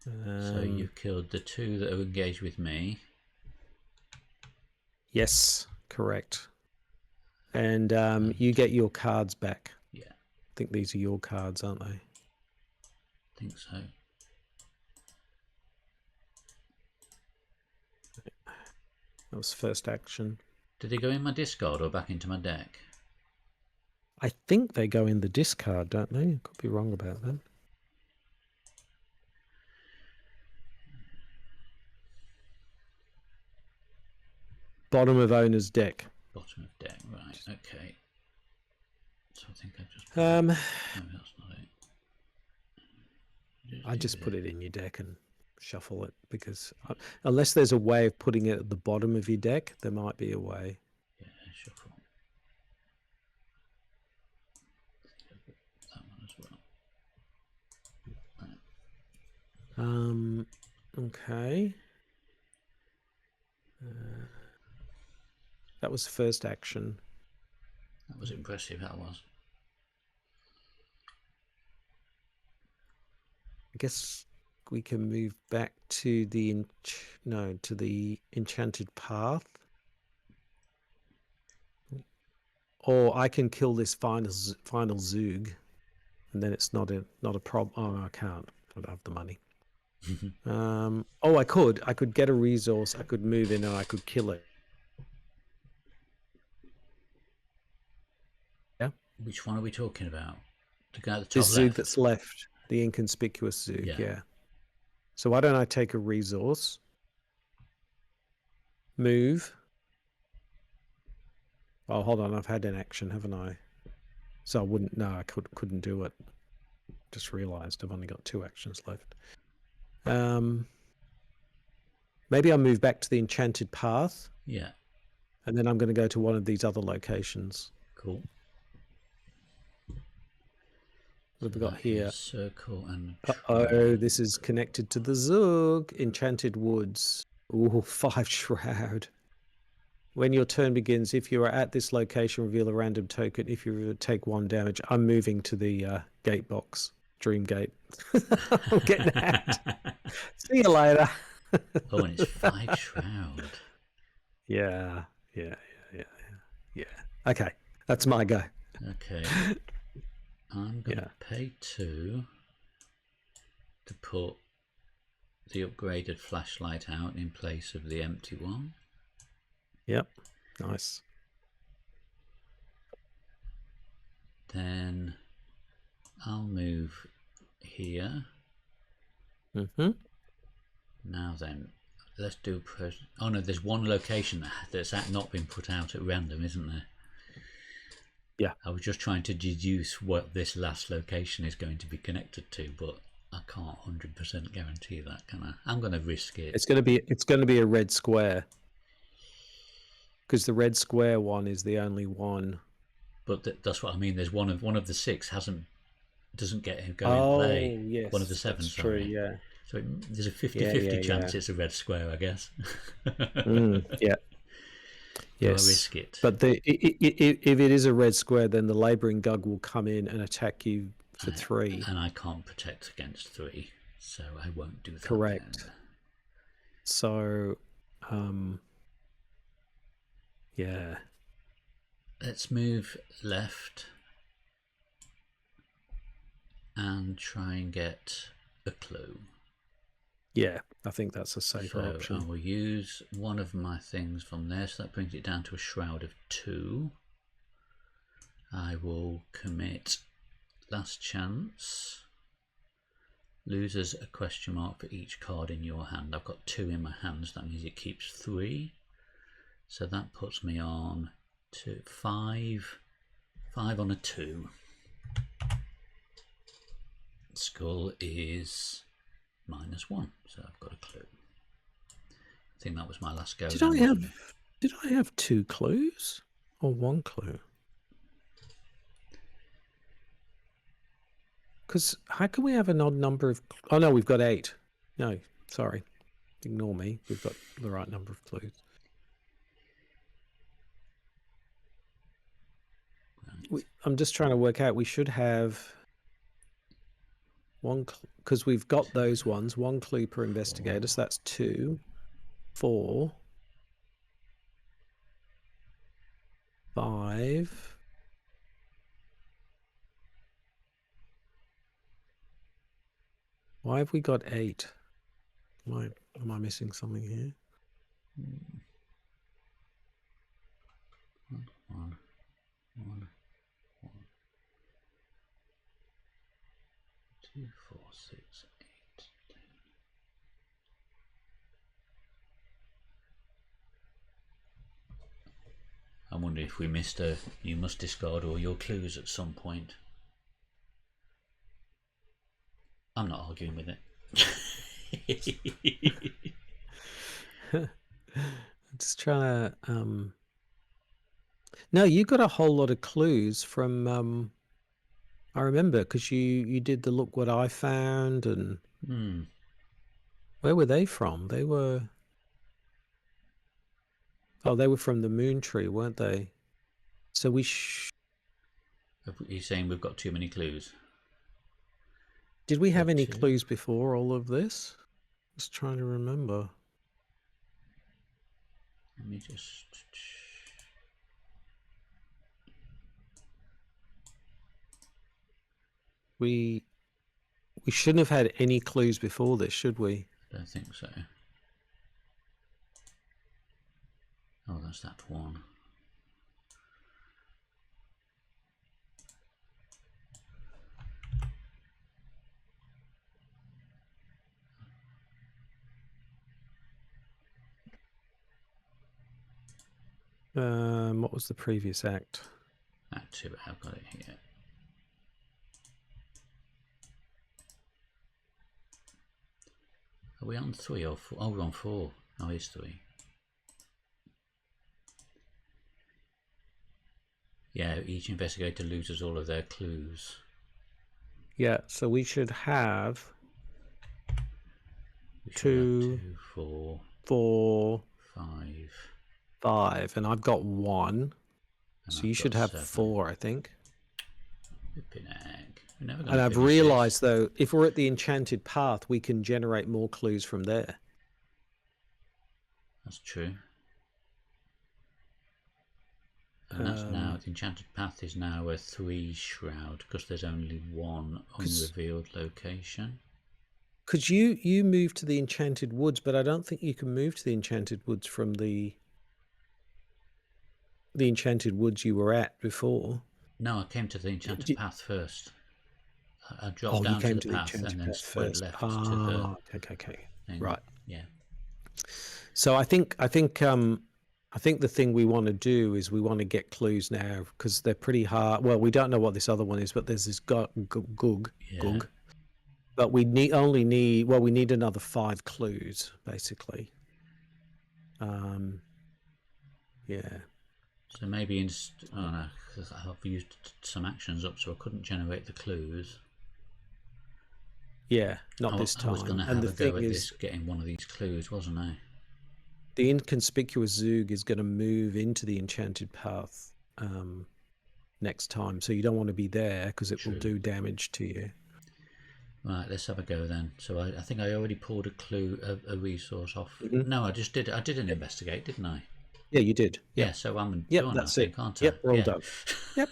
So you've killed the 2 that are engaged with me. Yes, correct. And you get your cards back. Yeah. I think these are your cards, aren't they? I think so. That was first action. Did they go in my discard or back into my deck? I think they go in the discard, don't they? I could be wrong about that. Bottom of owner's deck. Bottom of deck, right, okay. So I think I just... no, that's not it. I just put it in your deck and shuffle it, because unless there's a way of putting it at the bottom of your deck, there might be a way. Yeah, shuffle. That one as well. Okay. That was the first action. That was impressive, that was. I guess we can move back to the enchanted path. Or I can kill this final Zoog, and then it's not a problem. Oh, I can't. I don't have the money. Oh, I could get a resource. I could move in and I could kill it. Yeah. Which one are we talking about? The guy at the top This Zoog left? that's left, the inconspicuous Zoog. Yeah. So why don't I take a resource? Move. Oh, hold on. I've had an action, haven't I? So I wouldn't. No, I couldn't do it. Just realized I've only got 2 actions left. Maybe I'll move back to the enchanted path. Yeah. And then I'm going to go to one of these other locations. Cool. What have we got here? Circle and... Uh-oh, this is connected to the Zoog. Enchanted Woods. Ooh, 5 Shroud. When your turn begins, if you are at this location, reveal a random token. If you take 1 damage, I'm moving to the gate box. Dream Gate. I'm getting out. See you later. Oh, and it's 5 Shroud. Yeah. Okay, that's my go. Okay. I'm going to pay 2 to put the upgraded flashlight out in place of the empty one. Yep, nice. Then I'll move here. Mm-hmm. Now then, let's do. Oh no, there's one location that's not been put out at random, isn't there? Yeah. I was just trying to deduce what this last location is going to be connected to, but I can't 100% guarantee that, can I? I'm going to risk it. It's going to be a red square, because the red square one is the only one. But that's what I mean. There's one of the 6 doesn't get him go in play. Yes, One of the 7, that's sorry. true, yeah. So there's a 50-50 chance it's a red square, I guess. Yeah. Yes. Do I risk it? But if it is a red square, then the labouring gug will come in and attack you for 3. And I can't protect against 3, so I won't do that. Correct. Then. So, yeah. Let's move left and try and get a clue. Yeah, I think that's a safer option. I will use one of my things from there, so that brings it down to a shroud of 2. I will commit last chance. Loses a question mark for each card in your hand. I've got 2 in my hands, that means it keeps 3. So that puts me on to 5 on a 2. Skull is -1, so I've got a clue. I think that was my last go. Did I have 2 clues or 1 clue? Because how can we have an odd number of... Oh no, we've got 8. No, sorry, ignore me. We've got the right number of clues. I'm just trying to work out. We should have 1, because we've got those ones. 1 clue per investigator, so that's 2, 4, 5. Why have we got 8? Am I missing something here? 1, 2, 4, 6, 8, 10. I wonder if we missed you must discard all your clues at some point. I'm not arguing with it. I'm just trying to... No, you got a whole lot of clues from... I remember, because you did the look what I found, and where were they from? They were... Oh, they were from the moon tree, weren't they? So we... You're saying we've got too many clues? Did we have any clues before all of this? Just trying to remember. Let me just... We shouldn't have had any clues before this, should we? I don't think so. Oh, that's that one. What was the previous act? Act 2, I've got it here. Are we on 3 or 4? Oh, we're on 4. Oh, it's 3. Yeah, each investigator loses all of their clues. Yeah, so we should have 2, 4, 5, and I've got 1. So you should have 4, I think. And I've realised, though, if we're at the enchanted path, we can generate more clues from there. That's true. And that's now, the enchanted path is now a 3 shroud, because there's only 1 unrevealed location. Because you moved to the enchanted woods, but I don't think you can move to the enchanted woods from the enchanted woods you were at before. No, I came to the enchanted path first. I dropped down to the path and then went left to the... Okay. Right. Yeah. So I think the thing we want to do is we want to get clues now because they're pretty hard. Well, we don't know what this other one is, but there's this gug. Yeah. But we need another 5 clues basically. Yeah. So maybe oh no, because I've used some actions up, so I couldn't generate the clues. Yeah, not this time. I was going to have a go at this, getting one of these clues, wasn't I? The inconspicuous Zoog is going to move into the enchanted path next time, so you don't want to be there because it will do damage to you. Right, let's have a go then. So I think I already pulled a clue, a resource off. No, I just did. I did an investigate, didn't I? Yeah, you did. Yep. Yeah, so I'm done. That's it. Can't I? Yep, we're all done. Yep.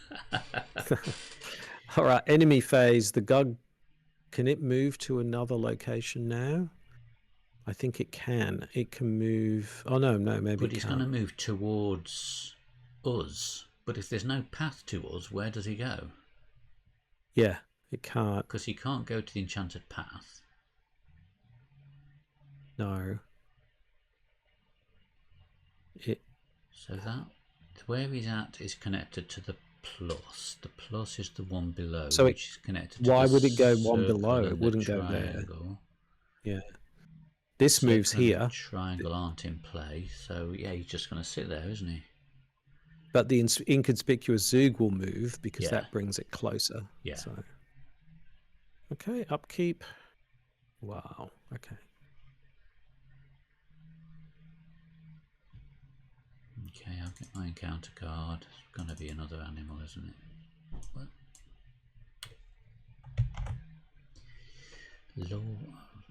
All right, enemy phase. The Gug, can it move to another location now? I think it can. It can move. Oh no, maybe. But he's going to move towards us. But if there's no path to us, where does he go? Yeah, it can't. Because he can't go to the enchanted path. No. So that where he's at is connected to the plus. The plus is the one below, so which is connected to why the would it go one below? It wouldn't go there. Yeah. This moves here. The triangle aren't in play, so yeah, he's just going to sit there, isn't he? But the inconspicuous Zoog will move because that brings it closer. Yeah. So. Okay, upkeep. Wow. Okay. Okay, I'll get my encounter card. It's going to be another animal, isn't it? What?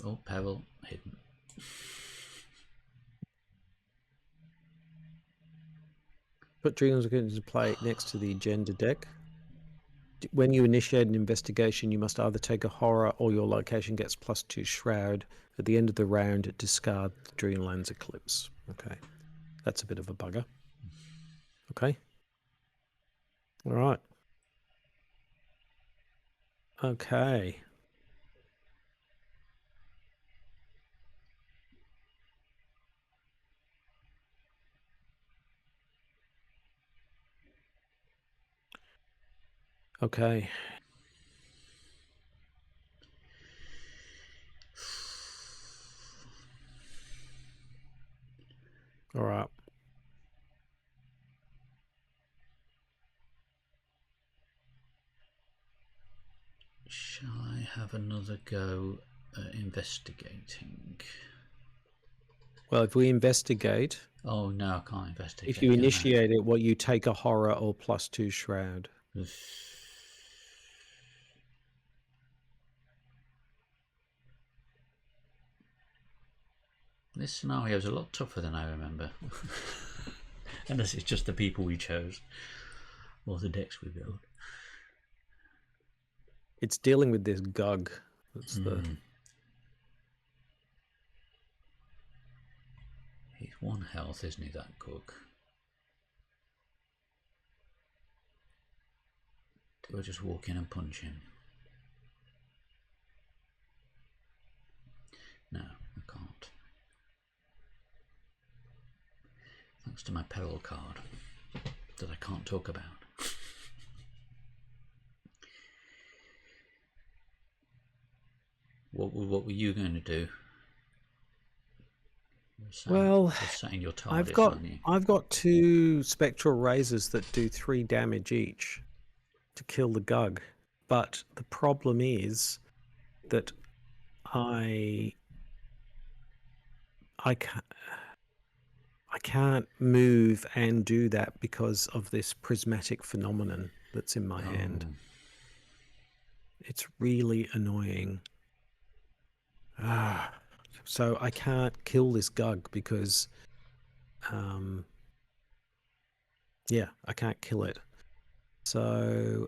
Oh, peril hidden. Put dreams into play next to the agenda deck. When you initiate an investigation, you must either take a horror or your location gets +2 shroud. At the end of the round, discard Dreamlands Eclipse. Okay. That's a bit of a bugger. Okay. All right. Okay. Okay. All right. Shall I have another go at investigating? Well, if we investigate... Oh, no, I can't investigate. If you initiate it, you take a horror or +2 shroud. This scenario is a lot tougher than I remember. Unless it's just the people we chose or the decks we built. It's dealing with this Gug. That's He's 1 health, isn't he, that Gug? Do I just walk in and punch him? No, I can't. Thanks to my peril card that I can't talk about. What were you going to do? Well, your I've got 2 spectral razors that do 3 damage each to kill the Gug, but the problem is that I can't move and do that because of this prismatic phenomenon that's in my hand. It's really annoying. So I can't kill this Gug because, yeah, I can't kill it. So,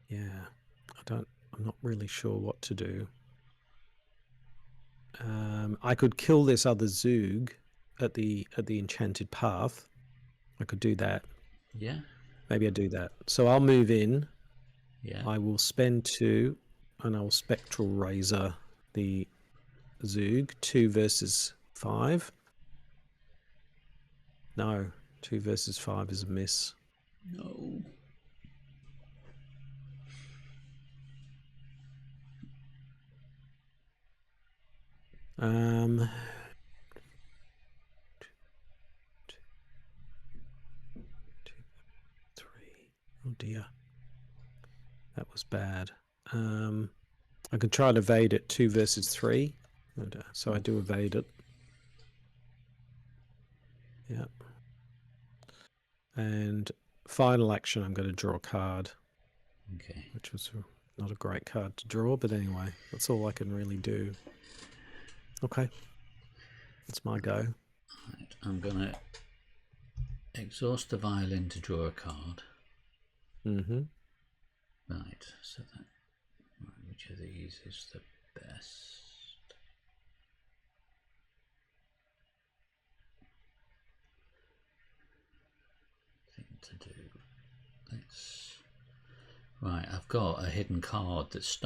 yeah, I'm not really sure what to do. I could kill this other Zoog at the enchanted path. I could do that. Yeah. Maybe I do that. So I'll move in. Yeah. I will spend 2, and I will Spectral Razor the Zoog. 2 versus 5. No, 2 versus 5 is a miss. No. Um, 2, 3. Oh dear, that was bad. I can try and evade it. 2 versus 3, so I do evade it. Yeah. And final action, I'm going to draw a card. Okay. Which was not a great card to draw, but anyway, that's all I can really do. Okay, that's my go. Right, I'm gonna exhaust the violin to draw a card. Mm-hmm. Right, so that, which of these is the best? Thing to do. Right, I've got a hidden card that's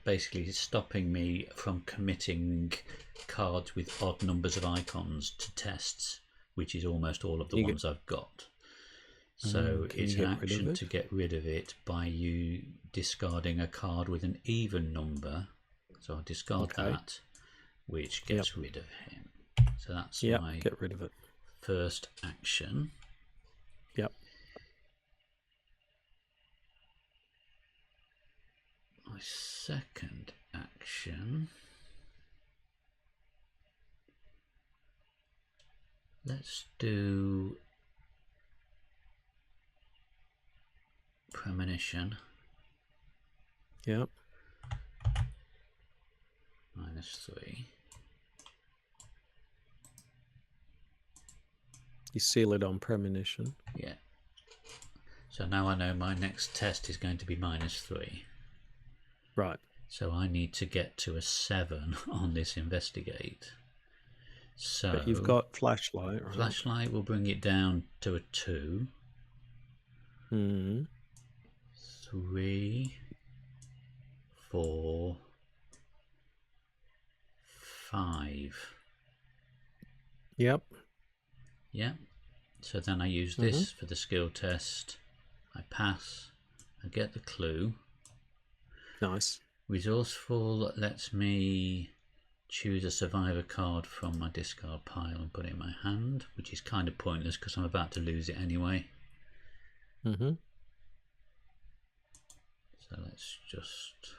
basically stopping me from committing cards with odd numbers of icons to tests, which is almost all of the ones I've got. So it's an action to get rid of it by you discarding a card with an even number. So I'll discard that, which gets rid of him. So that's my get rid of it. First action. Yep. My second action. Let's do Premonition. Yep. -3. You seal it on Premonition. Yeah. So now I know my next test is going to be -3. Right. So I need to get to a 7 on this investigate. So but you've got flashlight, right? Flashlight will bring it down to a 2. 3, 4, 5. Yep. Yeah. So then I use this for the skill test. I pass. I get the clue. Nice. Resourceful lets me choose a survivor card from my discard pile and put it in my hand, which is kind of pointless because I'm about to lose it anyway. So let's just...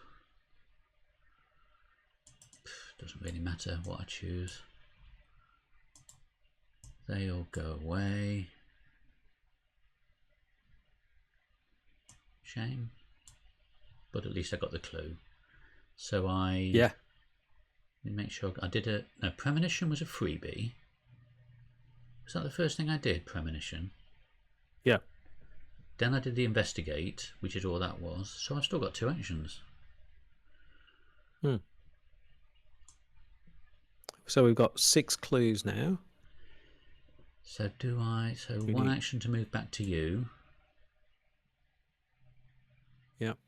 doesn't really matter what I choose. They all go away. Shame. But at least I got the clue. So let me make sure I did a... No, Premonition was a freebie. Was that the first thing I did, Premonition? Yeah. Then I did the Investigate, which is all that was. So I've still got 2 actions. So we've got 6 clues now. So do I... So you 1 action to move back to you. Yep.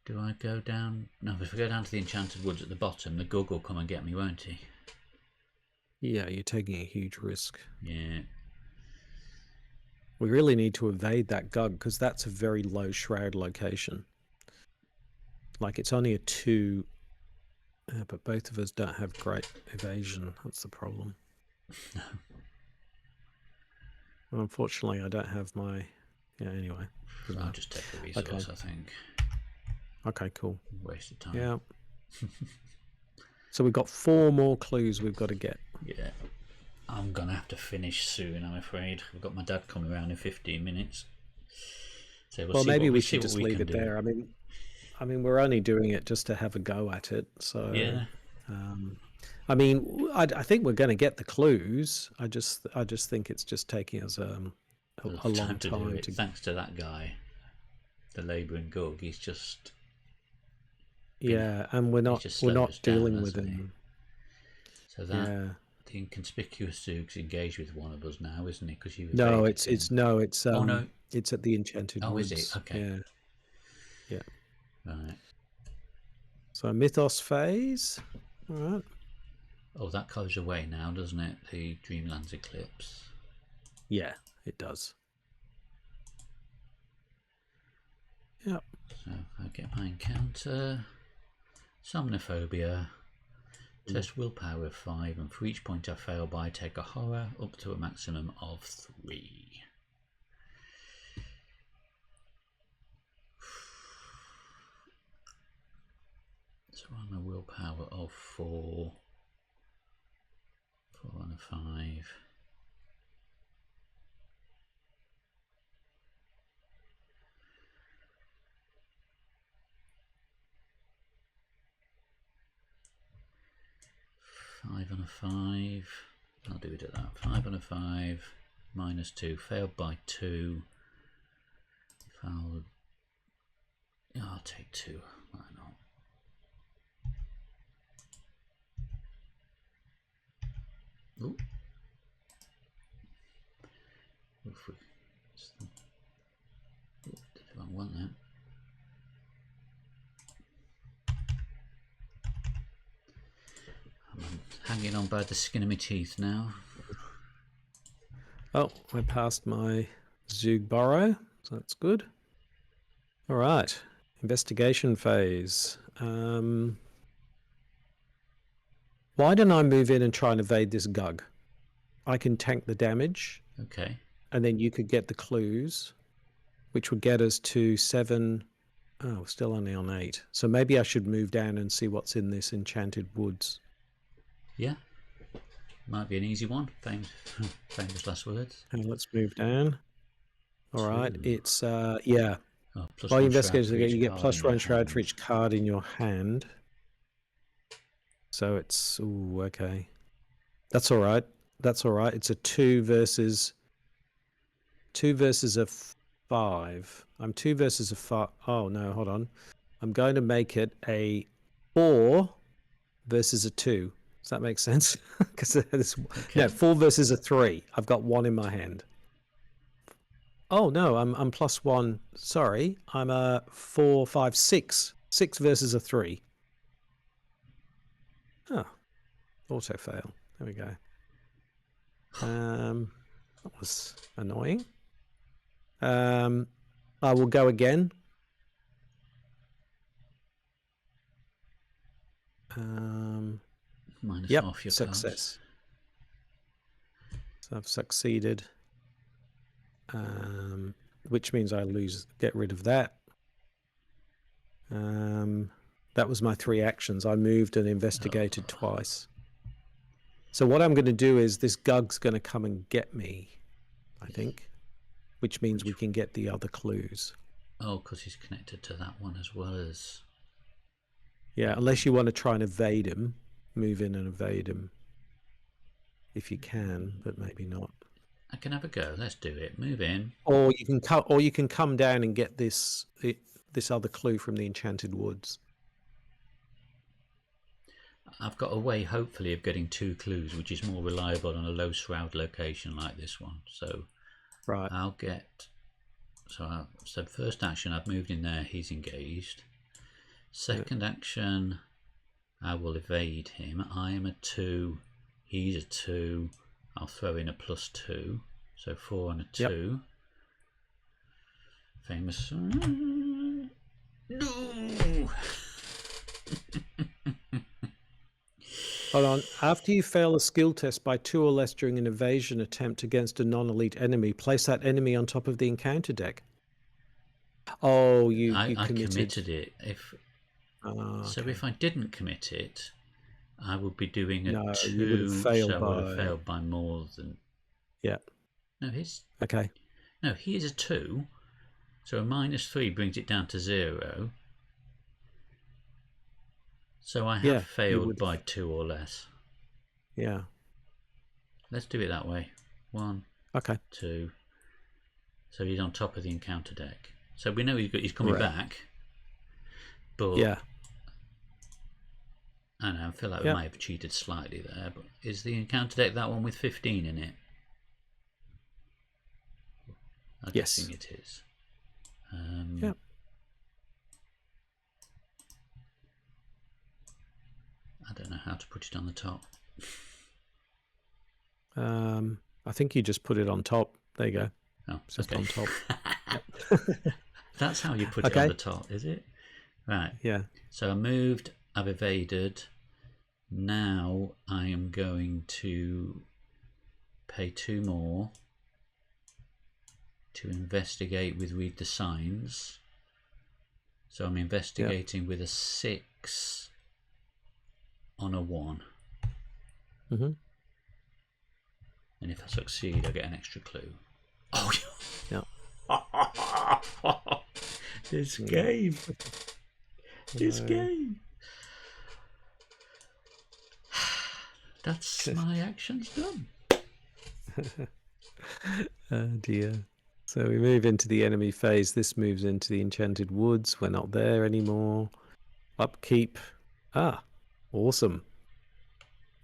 Do I go down... No, if I go down to the Enchanted Woods at the bottom, the Gug will come and get me, won't he? Yeah, you're taking a huge risk. Yeah. We really need to evade that Gug because that's a very low shroud location. Like it's only a 2, but both of us don't have great evasion. That's the problem. Well, unfortunately, I don't have my... Yeah, anyway. I'll just take the resource, I think. Okay, cool. Waste of time. Yeah. So we've got 4 more clues we've got to get. Yeah. I'm going to have to finish soon, I'm afraid. We've got my dad coming around in 15 minutes. So well, maybe we should just leave it there. I mean, we're only doing it just to have a go at it. So, yeah. I mean, I think we're going to get the clues. I just think it's just taking us a long time to do it. Thanks to that guy, the labouring Gug. He's just... Yeah, and we're not dealing with him. So that the inconspicuous Zoog's engaged with one of us now, isn't he? Because you it's at the Enchanted Woods. Is it? Okay. Yeah. Yeah. Right. So Mythos phase. All right. Oh, that goes away now, doesn't it? The Dreamlands Eclipse. Yeah, it does. Yep. So I get my encounter. Somnophobia. Test willpower of 5, and for each point I fail by, take a horror up to a maximum of 3. So I'm a willpower of 4. 4 and a 5. Five and a 5. I'll do it at that. 5 and a 5. Minus 2. Failed by 2. Yeah, I'll take 2. Why not? Ooh. Did the wrong one there. I'm hanging on by the skin of my teeth now. Oh, I passed my Zug Burrow, so that's good. All right, investigation phase. Why don't I move in and try and evade this Gug? I can tank the damage. Okay. And then you could get the clues, which would get us to 7. Oh, still only on 8. So maybe I should move down and see what's in this enchanted woods. Yeah. Might be an easy one. Famous last words. And let's move down. All right. 2. It's, yeah. Oh, plus While you 1 shroud investigate, for you each get card plus in your 1 shroud for hand. each card in your hand. So it's, ooh, okay. That's all right. That's all right. It's a 2 versus a 5. I'm 2 versus a 5. Oh, no, hold on. I'm going to make it a 4 versus a 2. Does that make sense? Because Okay. no, 4 versus a 3. I've got 1 in my hand. Oh no, I'm plus 1. Sorry, I'm a 4, 5, 6. 6 versus a 3. Oh, auto fail. There we go. That was annoying. I will go again. Minus Yep, half your success. So I've succeeded. Which means I get rid of that. That was my 3 actions. I moved and investigated twice. So what I'm going to do is this Gug's going to come and get me, I think, which means we can get the other clues. Oh, because he's connected to that one as well as... Yeah, unless you want to try and evade him, move in and evade him. If you can, but maybe not. I can have a go. Let's do it. Move in. Or you can come down and get this other clue from the Enchanted Woods. I've got a way, hopefully, of getting 2 clues, which is more reliable on a low shroud location like this one. So right. I'll get... So first action, I've moved in there. He's engaged. Second action, I will evade him. I am a 2. He's a 2. I'll throw in a plus 2. So 4 and a 2. Yep. Famous... No! Hold on. After you fail a skill test by 2 or less during an evasion attempt against a non-elite enemy, place that enemy on top of the encounter deck. Oh, I committed it. So if I didn't commit it, I would be doing a 2. You would have failed so I would have failed by more than... Yeah. No, he's... Okay. No, he is a 2. So a minus 3 brings it down to 0. So I have failed by 2 or less. Yeah. Let's do it that way. 1. Okay. 2. So he's on top of the encounter deck. So we know he's coming back. But yeah. I know, I feel like we might have cheated slightly there. But is the encounter deck that one with 15 in it? I'm guessing it is. I don't know how to put it on the top. I think you just put it on top. There you go. Oh, It's just okay. on top. That's how you put it Okay. on the top, is it? Right. Yeah. So I moved, I've evaded. Now I am going to pay 2 more to investigate with read the signs. So I'm investigating with a 6 on a 1. Mm-hmm. And if I succeed, I get an extra clue. Oh, Yeah. This game. This No. game. That's my actions done. Oh dear. So we move into the enemy phase. This moves into the enchanted woods. We're not there anymore. Upkeep. Ah, awesome.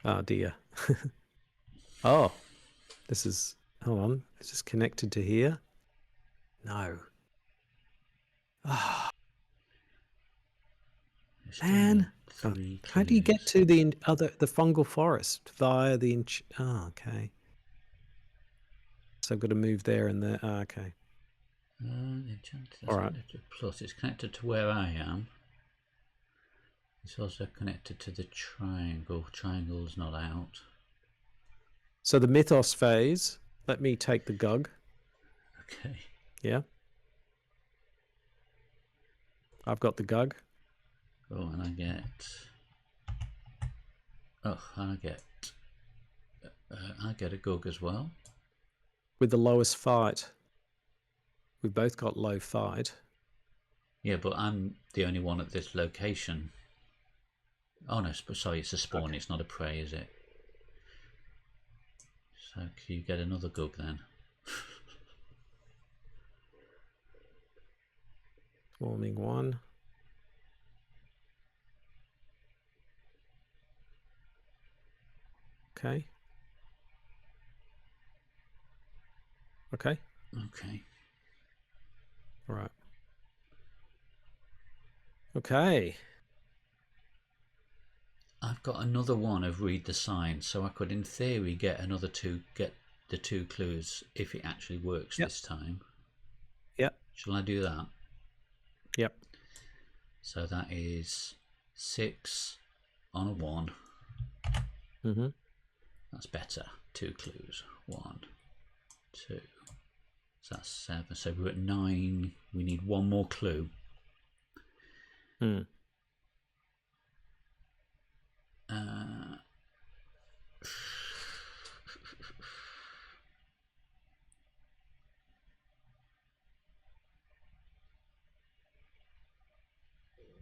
Oh dear. Oh, this is. Hold on. Is this connected to here? No. Ah, man. Oh, 3 how do you get clues. to the fungal forest via the? Oh, okay. So I've got to move there and there. Oh, okay. That's All right. connected. Plus, it's connected to where I am. It's also connected to the triangle. Triangle's not out. So the mythos phase. Let me take the gug. Okay. Yeah. I've got the gug. Oh, and I get. Oh, and I get a gug as well. With the lowest fight. We've both got low fight. Yeah, but I'm the only one at this location. Oh no, sorry, it's a spawn. Okay. It's not a prey, is it? So can you get another gug then? Swarming 1. Okay. Okay. Okay. All right. Okay. I've got another one of read the sign, so I could in theory get the 2 clues if it actually works this time. Yep. Shall I do that? Yep. So that is 6 on a 1. Mm-hmm. That's better. 2 clues. 1, 2. So that's 7. So we're at 9. We need 1 more clue. Hmm.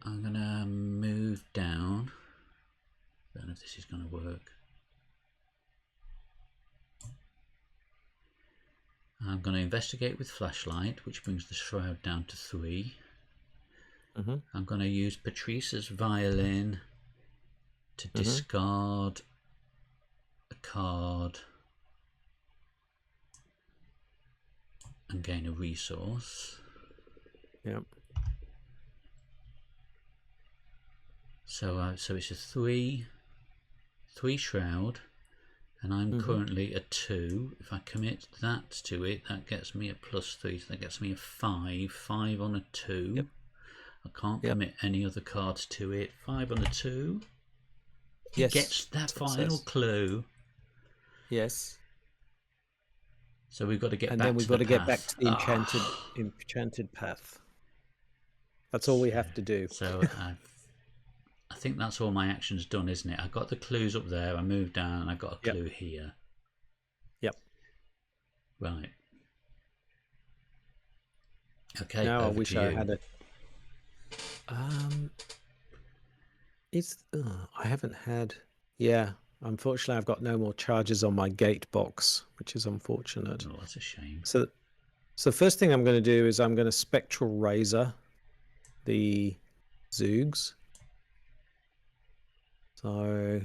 I'm gonna move down. I don't know if this is gonna work. I'm going to investigate with flashlight, which brings the shroud down to 3. Mm-hmm. I'm going to use Patrice's violin to discard a card and gain a resource. Yep. So it's a 3 shroud, and I'm currently a 2. If I commit that to it, that gets me a +3. So that gets me a 5. 5 on a 2. Yep. I can't commit any other cards to it. 5 on a 2. Yes. It gets that final clue. Yes. So we've got to get and back then we've to got the to path. get back to the enchanted path. That's all we have to do. So I think that's all my actions done, isn't it? I got the clues up there. I moved down, and I got a clue here. Yep. Right. Okay. Now I over wish to I you. had it. I haven't had. Yeah. Unfortunately, I've got no more charges on my gate box, which is unfortunate. Oh, that's a shame. So the first thing I'm going to do is I'm going to spectral razor the Zoogs. So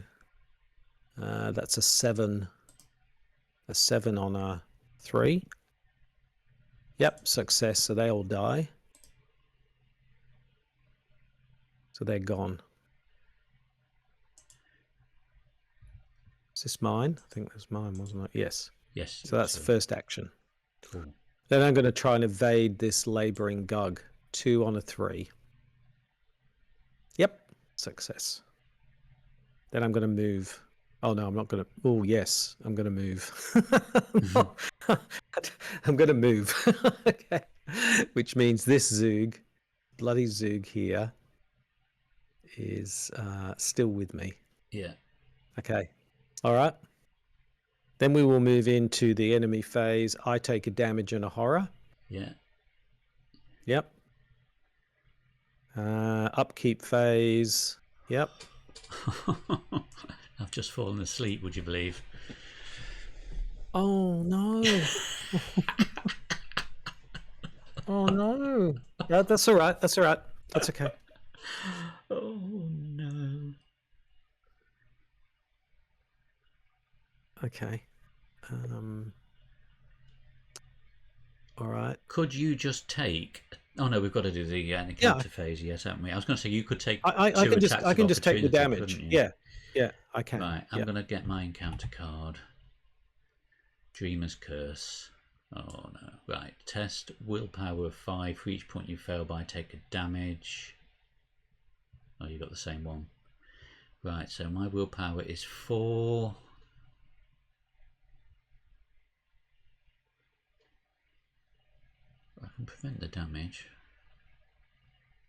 that's a 7. A 7 on a 3. Yep, success. So they all die. So they're gone. Is this mine? I think it was mine, wasn't it? Yes. Yes. So that's the first action. Cool. Then I'm going to try and evade this labouring gug. 2 on a 3. Yep. Success. Then I'm going to move. Oh, no, I'm not going to. Oh, yes, I'm going to move. I'm going to move. Okay. Which means this Zoog, bloody Zoog here, is still with me. Yeah. Okay. All right. Then we will move into the enemy phase. I take a damage and a horror. Yeah. Yep. Upkeep phase. Yep. I've just fallen asleep, would you believe? Oh, no. Oh, no. Yeah, that's all right. That's all right. That's okay. Oh, no. Okay. All right. Could you just take... Oh, no, we've got to do the encounter phase, yes, haven't we? I was going to say you could take I two can attacks I can of just take the opportunity, damage. couldn't you? Yeah, I can. Right, I'm going to get my encounter card. Dreamer's Curse. Oh, no. Right, test willpower of 5. For each point you fail by, take a damage. Oh, you got the same one. Right, so my willpower is 4. I can prevent the damage.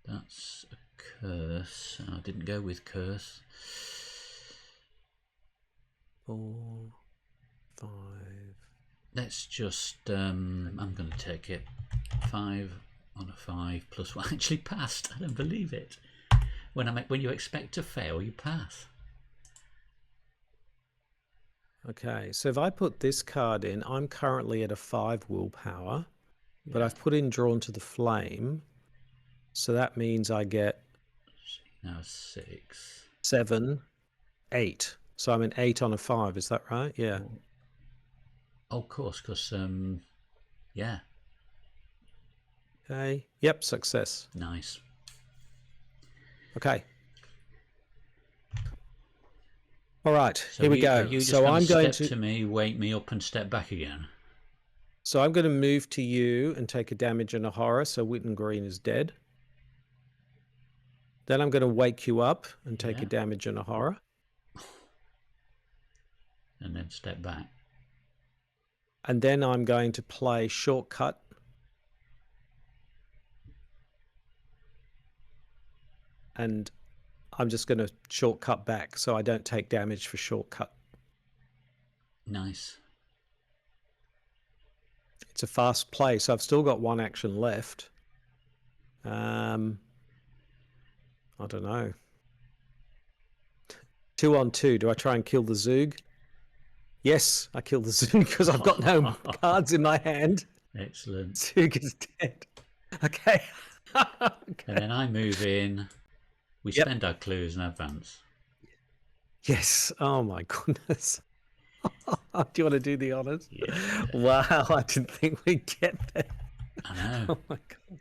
That's a curse. I didn't go with curse. 4, 5. Let's just I'm going to take it. 5 on a 5 plus 1. Actually passed. I don't believe it. When you expect to fail, you pass. Okay, so if I put this card in, I'm currently at a 5 willpower, but I've put in Drawn to the Flame, so that means I get now 6, 7, 8. So I'm an 8 on a 5. Is that right? Yeah. Oh, of course, because yeah. Okay. Yep. Success. Nice. Okay. All right. So here we go. So I'm going to me, wake me up, and step back again. So I'm going to move to you and take a damage and a horror. So Witten Green is dead. Then I'm going to wake you up and take a damage and a horror. And then step back. And then I'm going to play Shortcut. And I'm just going to shortcut back so I don't take damage for Shortcut. Nice. It's a fast play, so I've still got 1 action left. I don't know. 2 on 2. Do I try and kill the Zoog? Yes, I kill the Zoog because I've got no cards in my hand. Excellent. Zoog is dead. Okay. Okay. And then I move in. We spend our clues and advance. Yes. Oh my goodness. Do you want to do the honors? Yeah. Wow, I didn't think we'd get there. I know. Oh my god.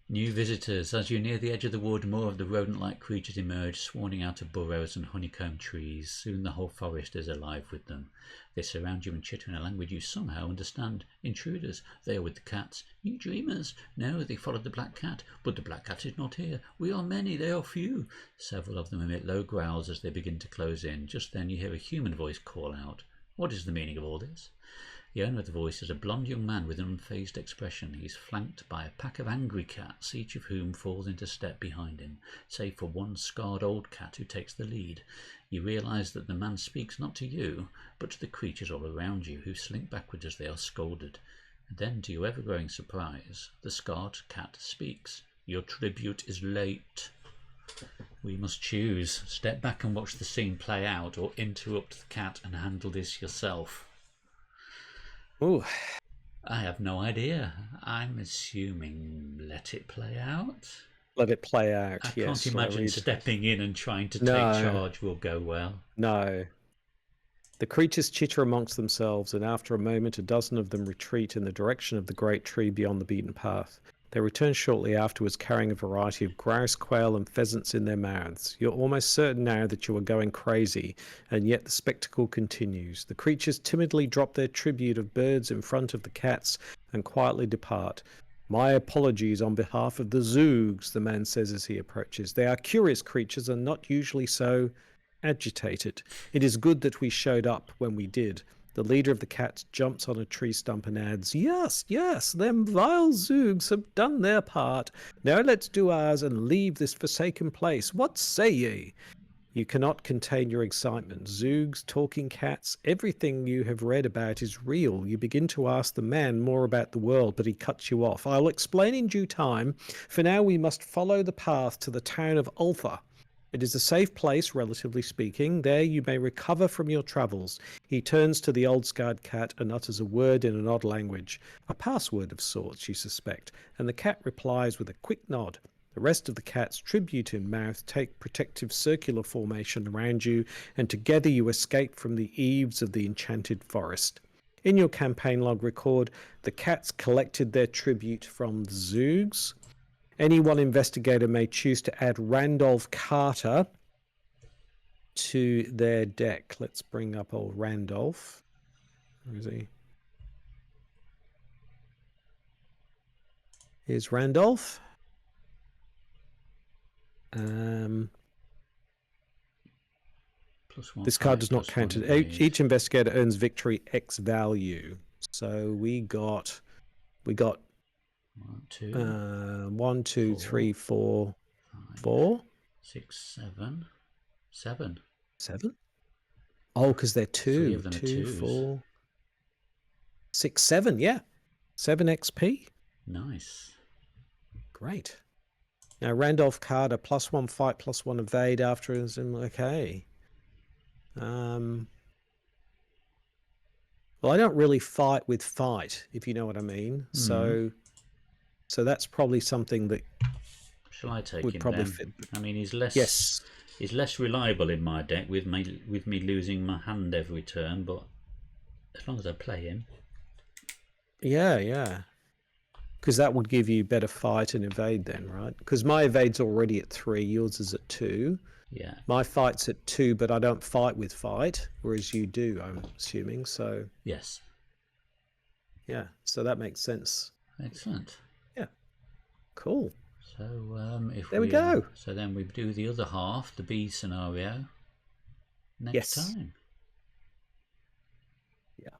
New visitors. As you near the edge of the wood, more of the rodent-like creatures emerge, swarming out of burrows and honeycomb trees. Soon the whole forest is alive with them. They surround you and chitter in a language you somehow understand. Intruders. They are with the cats. You dreamers. No, they followed the black cat, but the black cat is not here. We are many, they are few. Several of them emit low growls as they begin to close in. Just then you hear a human voice call out. What is the meaning of all this? The owner of the voice is a blond young man with an unfazed expression. He's flanked by a pack of angry cats, each of whom falls into step behind him, save for one scarred old cat who takes the lead. You realise that the man speaks not to you, but to the creatures all around you, who slink backward as they are scolded. And then, to your ever-growing surprise, the scarred cat speaks. Your tribute is late. We must choose. Step back and watch the scene play out, or interrupt the cat and handle this yourself. Ooh. I have no idea. I'm assuming let it play out. Let it play out. I can't imagine stepping in and trying to take charge will go well. No. The creatures chitter amongst themselves, and after a moment, a dozen of them retreat in the direction of the great tree beyond the beaten path. They return shortly afterwards carrying a variety of grouse, quail, and pheasants in their mouths. You're almost certain now that you are going crazy, and yet the spectacle continues. The creatures timidly drop their tribute of birds in front of the cats and quietly depart. My apologies on behalf of the Zoogs, the man says as he approaches. They are curious creatures and not usually so agitated. It is good that we showed up when we did. The leader of the cats jumps on a tree stump and adds, Yes, yes, them vile Zoogs have done their part. Now let's do ours and leave this forsaken place. What say ye? You cannot contain your excitement. Zoogs, talking cats, everything you have read about is real. You begin to ask the man more about the world, but he cuts you off. I'll explain in due time. For now we must follow the path to the town of Ulfa. It is a safe place, relatively speaking. There you may recover from your travels. He turns to the old scarred cat and utters a word in an odd language, a password of sorts, you suspect, and the cat replies with a quick nod. The rest of the cats, tribute in mouth, take protective circular formation around you, and together you escape from the eaves of the enchanted forest. In your campaign log record, the cats collected their tribute from the Zoogs. Any one investigator may choose to add Randolph Carter to their deck. Let's bring up old Randolph. Where is he? Here's Randolph. This card does not count. Each investigator earns victory X value. So we got 1, 2, 3, 4, 4, 6, 7, 7. 7? Oh, because they're 2. 3 of them 2, are 4, 6, 7. Yeah, 7 XP. Nice. Great. Now Randolph Carter +1 fight, +1 evade after. Okay. Well, I don't really fight with fight, if you know what I mean. So that's probably something that shall I take would him probably then? fit. I mean, he's less. Yes. He's less reliable in my deck with me losing my hand every turn, but as long as I play him. Yeah. Because that would give you better fight and evade then, right? Because my evade's already at 3, yours is at 2. Yeah. My fight's at 2, but I don't fight with fight, whereas you do, I'm assuming. So yes. Yeah, so that makes sense. Excellent. Yeah. Cool. So there we go. So then we do the other half, the B scenario, next time. Yeah.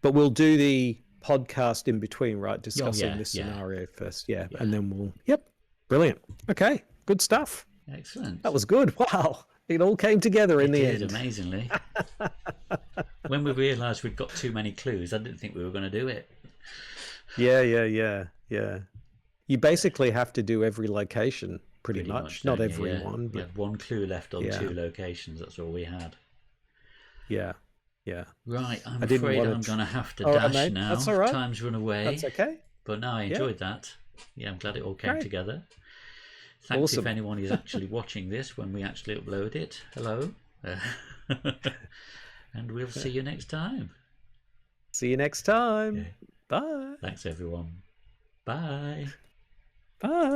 But we'll do the podcast in between, right? Discussing this scenario first. Yeah. And then we'll. Yep. Brilliant. Okay. Good stuff. Excellent. That was good. Wow. It all came together in the end. Amazingly. When we realised we'd got too many clues, I didn't think we were going to do it. Yeah. You basically have to do every location pretty much. Not every one. But... we had 1 clue left on 2 locations. That's all we had. Yeah. Right, I'm afraid I'm going to have to dash now. That's all right. Time's run away. That's okay. But no, I enjoyed that. Yeah, I'm glad it all came together. Thanks if anyone is actually watching this when we actually upload it. Hello. And we'll see you next time. See you next time. Bye. Thanks, everyone. Bye. Bye.